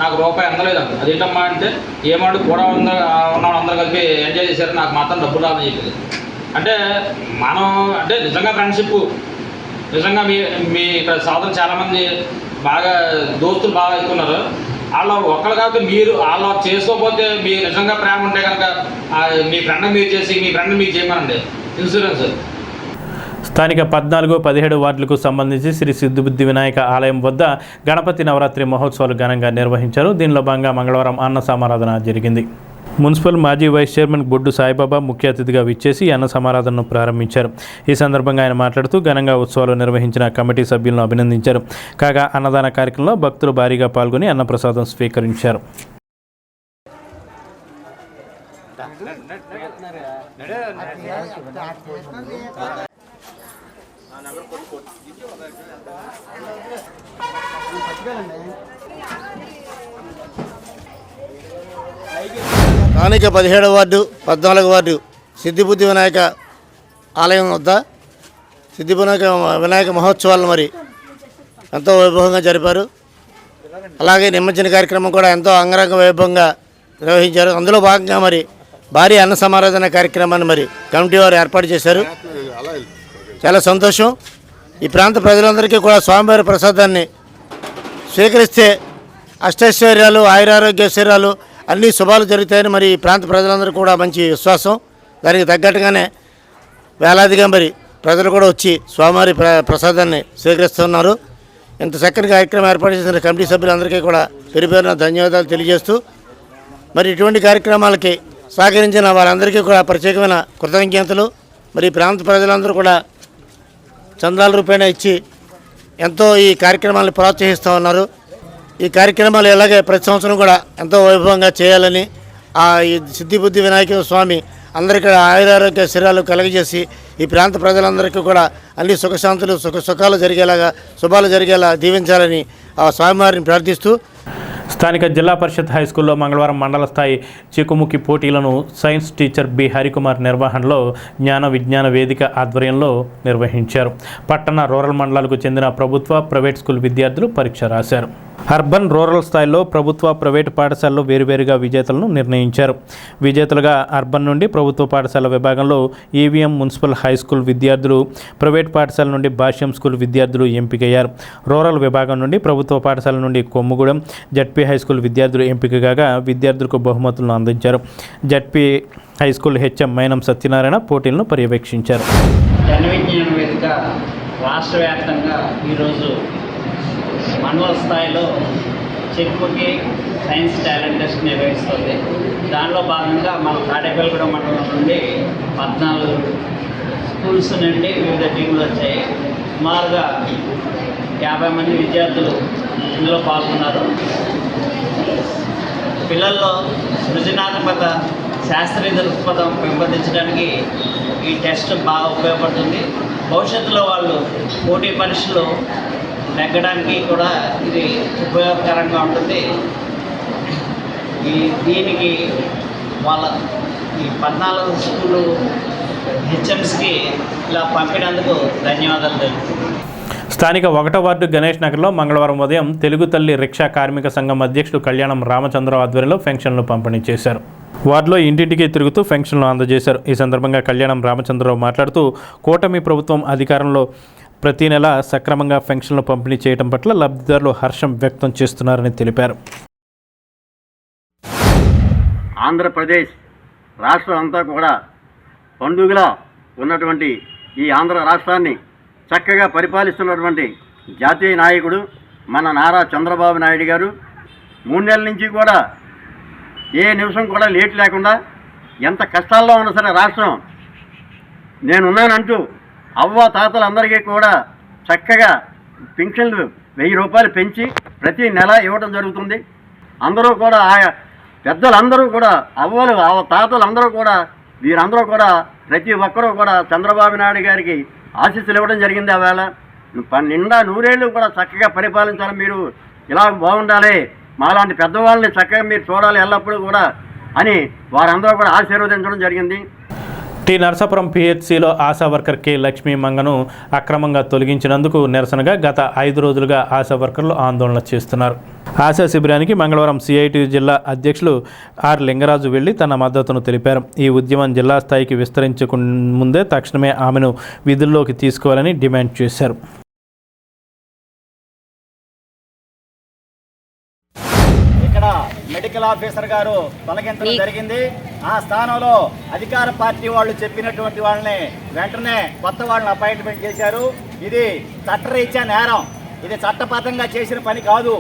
నాకు రూపాయి అందలేదండి. అదేంటమ్మా అంటే ఏమాడు కూడా ఉన్నాడు, అందరూ కలిపి ఎంజాయ్ చేశారు, నాకు మాత్రం డబ్బులు రాదని చెప్పింది. అంటే మనం అంటే నిజంగా ఫ్రెండ్షిప్, నిజంగా మీ ఇక్కడ సోదరులు చాలామంది బాగా దోస్తులు బాగా ఎక్కున్నారు. వాళ్ళు ఒక్కరు కాబట్టి మీరు వాళ్ళు చేసుకోకపోతే మీకు నిజంగా ప్రేమ ఉంటే కనుక మీ ఫ్రెండ్ మీరు చేసి మీ ఫ్రెండ్ మీకు చేయమనండి ఇన్సూరెన్స్. స్థానిక 14, 17 వార్డులకు సంబంధించి శ్రీ సిద్ధిబుద్ధి వినాయక ఆలయం వద్ద గణపతి నవరాత్రి మహోత్సవాలు ఘనంగా నిర్వహించారు. దీనిలో భాగంగా మంగళవారం అన్న సమారాధన జరిగింది. మున్సిపల్ మాజీ వైస్ చైర్మన్ బొడ్డు సాయిబాబా ముఖ్య అతిథిగా విచ్చేసి అన్న సమారాధనను ప్రారంభించారు. ఈ సందర్భంగా ఆయన మాట్లాడుతూ ఘనంగా ఉత్సవాలు నిర్వహించిన కమిటీ సభ్యులను అభినందించారు. కాగా అన్నదాన కార్యక్రమంలో భక్తులు భారీగా పాల్గొని అన్నప్రసాదం స్వీకరించారు. స్థానిక 17వ వార్డు, 14వ వార్డు సిద్ధిబుద్ధి వినాయక ఆలయం వద్ద వినాయక మహోత్సవాలు మరి ఎంతో వైభవంగా జరిపారు. అలాగే నిమజ్జన కార్యక్రమం కూడా ఎంతో అంగరంగ వైభవంగా నిర్వహించారు. అందులో భాగంగా మరి భారీ అన్న సమారాధన కార్యక్రమాన్ని మరి కమిటీ వారు ఏర్పాటు చేశారు. చాలా సంతోషం. ఈ ప్రాంత ప్రజలందరికీ కూడా స్వామివారి ప్రసాదాన్ని స్వీకరిస్తే అష్టైశ్వర్యాలు, ఆయురారోగ్యశ్వర్యాలు అన్ని శుభాలు జరుగుతాయని మరి ఈ ప్రాంత ప్రజలందరూ కూడా మంచి విశ్వాసం. దానికి తగ్గట్టుగానే వేలాదిగా మరి ప్రజలు కూడా వచ్చి స్వామివారి ప్రసాదాన్ని స్వీకరిస్తున్నారు. ఇంత చక్కని కార్యక్రమం ఏర్పాటు చేసిన కమిటీ సభ్యులందరికీ కూడా పేరున ధన్యవాదాలు తెలియజేస్తూ మరి ఇటువంటి కార్యక్రమాలకి సహకరించిన వారందరికీ కూడా ప్రత్యేకమైన కృతజ్ఞతలు. మరి ప్రాంత ప్రజలందరూ కూడా చందాల రూపేణా ఇచ్చి ఎంతో ఈ కార్యక్రమాలను ప్రోత్సహిస్తూ ఉన్నారు. ఈ కార్యక్రమాలు ఇలాగే ప్రతి సంవత్సరం కూడా ఎంతో వైభవంగా చేయాలని ఈ సిద్ధిబుద్ధి వినాయక స్వామి అందరికీ ఆయురారోగ్య శరీరాలు కలగజేసి ఈ ప్రాంత ప్రజలందరికీ కూడా అన్ని సుఖశాంతులు సుఖాలు జరిగేలాగా శుభాలు జరిగేలా దీవించాలని ఆ స్వామివారిని ప్రార్థిస్తూ స్థానిక జిల్లా పరిషత్ హైస్కూల్లో మంగళవారం మండల స్థాయి చిక్కుముక్కి పోటీలను సైన్స్ టీచర్ బి హరికుమార్ నిర్వహణలో జ్ఞాన విజ్ఞాన వేదిక ఆధ్వర్యంలో నిర్వహించారు. పట్టణ రూరల్ మండలాలకు చెందిన ప్రభుత్వ ప్రైవేట్ స్కూల్ విద్యార్థులు పరీక్ష రాశారు. అర్బన్ రూరల్ స్థాయిలో ప్రభుత్వ ప్రైవేటు పాఠశాలలో వేరువేరుగా విజేతలను నిర్ణయించారు. విజేతలుగా అర్బన్ నుండి ప్రభుత్వ పాఠశాల విభాగంలో ఈవీఎం మున్సిపల్ హై స్కూల్ విద్యార్థులు, ప్రైవేట్ పాఠశాల నుండి భాష్యం స్కూల్ విద్యార్థులు ఎంపికయ్యారు. రూరల్ విభాగం నుండి ప్రభుత్వ పాఠశాల నుండి కొమ్ముగూడెం జడ్పీ హై స్కూల్ విద్యార్థులు ఎంపిక కాగా విద్యార్థులకు బహుమతులను అందించారు. జడ్పీ హై స్కూల్ హెచ్ఎం మైనం సత్యనారాయణ పోటీలను పర్యవేక్షించారు. జన విజ్ఞాన వేదిక రాష్ట్ర వ్యాప్తంగా ఈరోజు మండల స్థాయిలో చెక్ బుకింగ్ సైన్స్ టాలెంట్ టెస్ట్ నిర్వహిస్తుంది. దానిలో భాగంగా మన తాడేపల్లిగూడెం మండలం నుండి 14 స్కూల్స్ నుండి వివిధ టీంలు వచ్చాయి. సుమారుగా 50 మంది విద్యార్థులు ఇందులో పాల్గొన్నారు. పిల్లల్లో సృజనాత్మక శాస్త్రీయ దృక్పథం పెంపొందించడానికి ఈ టెస్ట్ బాగా ఉపయోగపడుతుంది. భవిష్యత్తులో వాళ్ళు పోటీ పరీక్షలు నెగ్గడానికి కూడా ఇది ఉపయోగకరంగా ఉంటుంది. దీనికి వాళ్ళ ఈ 14 స్కూలు హెచ్ఎంస్కి ఇలా పంపినందుకు ధన్యవాదాలు తెలుపుతున్నాను. స్థానిక 1వ వార్డు గణేష్ నగర్లో మంగళవారం ఉదయం తెలుగు తల్లి రిక్షా కార్మిక సంఘం అధ్యక్షుడు కళ్యాణం రామచంద్రరావు ఆధ్వర్యంలో పెన్షన్లు పంపిణీ చేశారు. వార్డులో ఇంటింటికి తిరుగుతూ పెన్షన్లు అందజేశారు. ఈ సందర్భంగా కళ్యాణం రామచంద్రరావు మాట్లాడుతూ కూటమి ప్రభుత్వం అధికారంలో ప్రతి నెల సక్రమంగా పెన్షన్లు పంపిణీ చేయడం పట్ల లబ్ధిదారులు హర్షం వ్యక్తం చేస్తున్నారని తెలిపారు. ఆంధ్రప్రదేశ్ రాష్ట్రం అంతా కూడా పండుగలా ఉన్నటువంటి ఈ ఆంధ్ర రాష్ట్రాన్ని చక్కగా పరిపాలిస్తున్నటువంటి జాతీయ నాయకుడు మన నారా చంద్రబాబు నాయుడు గారు 3 నెలల నుంచి కూడా ఏ నిమిషం కూడా లేట్ లేకుండా ఎంత కష్టాల్లో ఉన్నా సరే రాష్ట్రం నేనున్నానంటూ అవ్వ తాతలందరికీ కూడా చక్కగా పింఛన్లు 1000 రూపాయలు పెంచి ప్రతి నెల ఇవ్వడం జరుగుతుంది. అందరూ కూడా ఆయా పెద్దలందరూ కూడా అవ్వలు తాతలందరూ కూడా వీరందరూ కూడా ప్రతి ఒక్కరూ కూడా చంద్రబాబు నాయుడు గారికి ఆశీస్సులు ఇవ్వడం జరిగింది. ఆవేళ నిండా 100 ఏళ్ళు కూడా చక్కగా పరిపాలించాలి, మీరు ఇలా బాగుండాలి, మాలాంటి పెద్దవాళ్ళని చక్కగా మీరు చూడాలి ఎల్లప్పుడూ కూడా అని వారందరూ కూడా ఆశీర్వదించడం జరిగింది. టి నరసాపురం పిహెచ్సిలో ఆశా వర్కర్ కె లక్ష్మీ మంగను అక్రమంగా తొలగించినందుకు నిరసనగా గత 5 రోజులుగా ఆశా వర్కర్లు ఆందోళన చేస్తున్నారు. ఆశా శిబిరానికి మంగళవారం సిఐటి జిల్లా అధ్యక్షులు ఆర్ లింగరాజు వెళ్లి తన మద్దతును తెలిపారు. ఈ ఉద్యమం జిల్లా స్థాయికి విస్తరించక ముందే తక్షణమే ఆమెను విధుల్లోకి తీసుకోవాలని డిమాండ్ చేశారు. మెడికల్ ఆఫీసర్ గారు తొలగించడం జరిగింది. ఆ స్థానంలో అధికార పార్టీ వాళ్ళు చెప్పినటువంటి వాళ్ళని వెంటనే కొత్త వాళ్ళని అపాయింట్మెంట్ చేశారు. ఇది చట్టరీత్యా నేరం, ఇది చట్టబద్ధంగా చేసిన పని కాదు.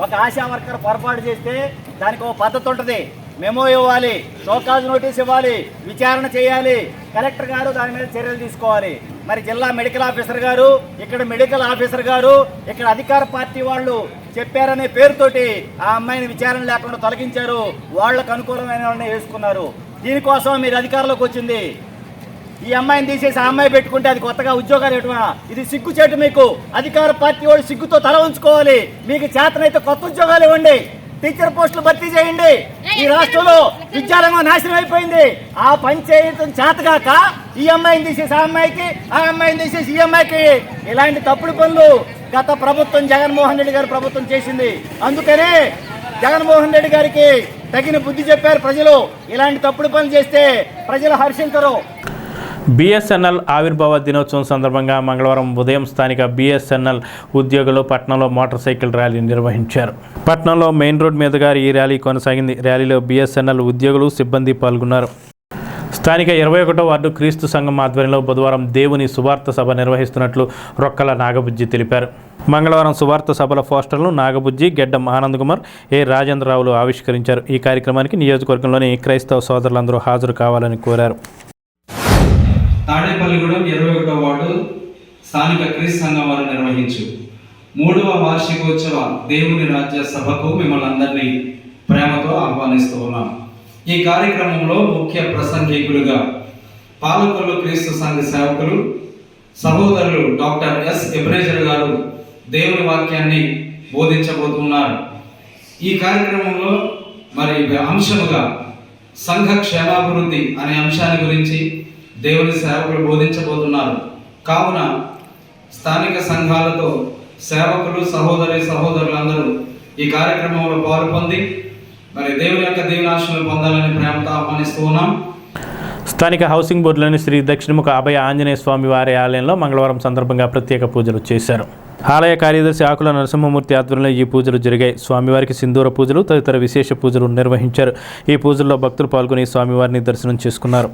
ఒక ఆశా వర్కర్ పొరపాటు చేస్తే దానికి ఒక పద్ధతి ఉంటుంది. మెమో ఇవ్వాలి, షోకాజ్ నోటీస్ ఇవ్వాలి, విచారణ చేయాలి, కలెక్టర్ గారు దాని మీద చర్యలు తీసుకోవాలి. మరి జిల్లా మెడికల్ ఆఫీసర్ గారు, ఇక్కడ మెడికల్ ఆఫీసర్ గారు, ఇక్కడ అధికార పార్టీ వాళ్ళు చెప్పారనే పేరుతోటి ఆ అమ్మాయిని విచారణ లేకుండా తొలగించారు. వాళ్లకు అనుకూలమైన వాళ్ళని వేసుకున్నారు. దీనికోసం మీరు అధికారంలోకి వచ్చింది. ఈ అమ్మాయిని తీసేసి ఆ అమ్మాయి పెట్టుకుంటే అది కొత్తగా ఉద్యోగాలు ఇవ్వటమా? ఇది సిగ్గుచేటు. మీకు అధికార పార్టీ వాళ్ళు సిగ్గుతో తల ఉంచుకోవాలి. మీకు చేతనైతే కొత్త ఉద్యోగాలు ఇవ్వండి, టీచర్ పోస్టులు భర్తీ చేయండి. ఈ రాష్ట్రంలో విద్యారంగం నాశనం అయిపోయింది. ఆ పని చేయడం చేతగాక ఈ అమ్మాయిని తీసేసి ఆ అమ్మాయికి, ఆ అమ్మాయిని తీసేసి ఈ అమ్మాయికి, ఇలాంటి తప్పుడు పనులు గత ప్రభుత్వం జగన్మోహన్ రెడ్డి గారి ప్రభుత్వం చేసింది. అందుకనే జగన్మోహన్ రెడ్డి గారికి తగిన బుద్ధి చెప్పారు ప్రజలు. ఇలాంటి తప్పుడు పనులు చేస్తే ప్రజలు హర్షించరు. బిఎస్ఎన్ఎల్ ఆవిర్భావ దినోత్సవం సందర్భంగా మంగళవారం ఉదయం స్థానిక బిఎస్ఎన్ఎల్ ఉద్యోగులు పట్టణంలో మోటార్ సైకిల్ ర్యాలీ నిర్వహించారు. పట్టణంలో మెయిన్ రోడ్ మీదుగా ఈ ర్యాలీ కొనసాగింది. ర్యాలీలో బిఎస్ఎన్ఎల్ ఉద్యోగులు, సిబ్బంది పాల్గొన్నారు. స్థానిక 21వ వార్డు క్రీస్తు సంఘం ఆధ్వర్యంలో బుధవారం దేవుని సువార్త సభ నిర్వహిస్తున్నట్లు రొక్కల నాగబుజ్జి తెలిపారు. మంగళవారం సువార్త సభల పోస్టర్లను నాగబుజ్జి, గెడ్డం ఆనందకుమార్, ఏ రాజేంద్రరావులు ఆవిష్కరించారు. ఈ కార్యక్రమానికి నియోజకవర్గంలోని క్రైస్తవ సోదరులందరూ హాజరు కావాలని కోరారు. తాడేపల్లిగూడెం 21వ వార్డు స్థానిక క్రీస్తు సంఘం వారు నిర్వహించు 3వ వార్షికోత్సవ దేవుని రాజ్య సభకు మిమ్మల్ని అందరినీ ప్రేమతో ఆహ్వానిస్తూ ఉన్నాం. ఈ కార్యక్రమంలో ముఖ్య ప్రసంగికులుగా పాలకొల్లు క్రీస్తు సంఘ సేవకులు సహోదరులు డాక్టర్ ఎస్ ఎబ్రేజర్ గారు దేవుని వాక్యాన్ని బోధించబోతున్నారు. ఈ కార్యక్రమంలో మరి అంశముగా సంఘ క్షేమాభివృద్ధి అనే అంశాన్ని గురించి దేవుని సేవకులు బోధించబోతున్నారు. కావున స్థానిక సంఘాలతో సేవకులు, సహోదరులందరూ ఈ కార్యక్రమంలో పాల్పొంది మరి దేవుని యొక్క దీవెనాశీస్సులు పొందాలని ప్రేమతో ఆహ్వానిస్తూ ఉన్నాం. స్థానిక హౌసింగ్ బోర్డులోని శ్రీ దక్షిణముఖ అభయ ఆంజనేయ స్వామి వారి ఆలయంలో మంగళవారం సందర్భంగా ప్రత్యేక పూజలు చేశారు. ఆలయ కార్యదర్శి ఆకుల నరసింహమూర్తి ఆధ్వర్యంలో ఈ పూజలు జరిగాయి. స్వామివారికి సింధూర పూజలు, తదితర విశేష పూజలు నిర్వహించారు. ఈ పూజల్లో భక్తులు పాల్గొని స్వామివారిని దర్శనం చేసుకున్నారు.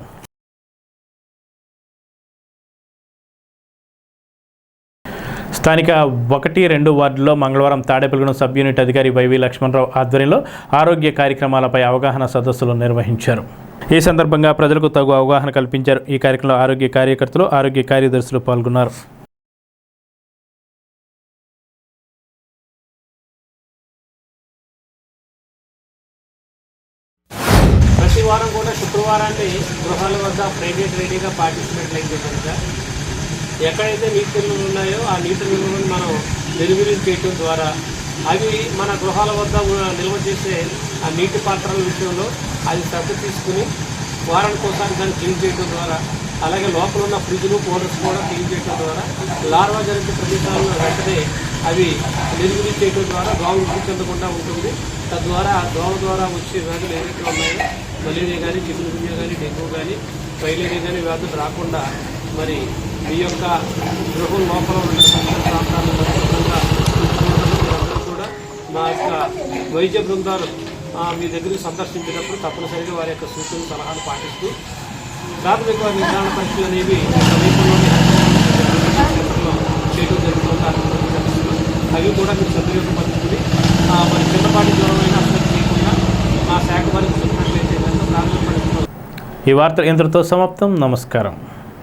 స్థానిక 1-2 వార్డుల్లో మంగళవారం తాడేపల్లిగూడెం సబ్ యూనిట్ అధికారి వైవి లక్ష్మణరావు ఆధ్వర్యంలో ఆరోగ్య కార్యక్రమాలపై అవగాహన సదస్సులు నిర్వహించారు. ఈ సందర్భంగా ప్రజలకు తగు అవగాహన కల్పించారు. ఈ కార్యక్రమంలో ఆరోగ్య కార్యకర్తలు, ఆరోగ్య కార్యదర్శులు పాల్గొన్నారు. ప్రతి వారం కూడా శుక్రవారాన్ని గృహాల వద్ద ప్రైవేట్ రెడీగా పాటించినట్లయితే కనుక ఎక్కడైతే నీటి నిల్వలు ఉన్నాయో ఆ నీటి నిల్వలను మనం నిర్వీర్యం చేయడం ద్వారా అవి మన గృహాల వద్ద నిల్వ చేసే ఆ నీటి పాత్రల విషయంలో అది శ్రద్ధ తీసుకుని వారానికి ఒకసారి దాన్ని క్లీన్ చేయడం ద్వారా, అలాగే లోపల ఉన్న ఫ్రిడ్జ్లు కూలర్స్ కూడా క్లీన్ చేయడం ద్వారా లార్వా జరిగే ప్రదేశాలను వెంటనే అవి నిర్వీర్యం చేయడం ద్వారా దోమలు వృద్ధి చెందకుండా ఉంటుంది. తద్వారా దోమ ద్వారా వచ్చే వ్యాధులు ఏవైతే ఉన్నాయో మలేరియా కానీ, చికున్గున్యా కానీ, డెంగ్యూ కానీ, ఫైలేరియా కానీ వ్యాధులు రాకుండా మరి మీ యొక్క గృహం లోపల ఉన్న ప్రాంతాలను కూడా మా యొక్క వైద్య బృందాలు మీ దగ్గరికి సందర్శించినప్పుడు తప్పనిసరిగా వారి యొక్క సూచనలు, సలహాలు పాటిస్తూ ప్రాథమిక నిర్ధారణ పరీక్షలు అనేవి సమీపంలోనే చేయడం జరుగుతుంది. అవి కూడా మీరు సద్వినియోగపరుచుకుని మరి చిన్నపాటి జ్వరమైన అసలు చేయకుండా మా శాఖ వారికి చెప్పినట్లయితే కనుక ప్రాథమిక పరీక్షలు. ఈ వార్త ఇంతటితో సమాప్తం. నమస్కారం.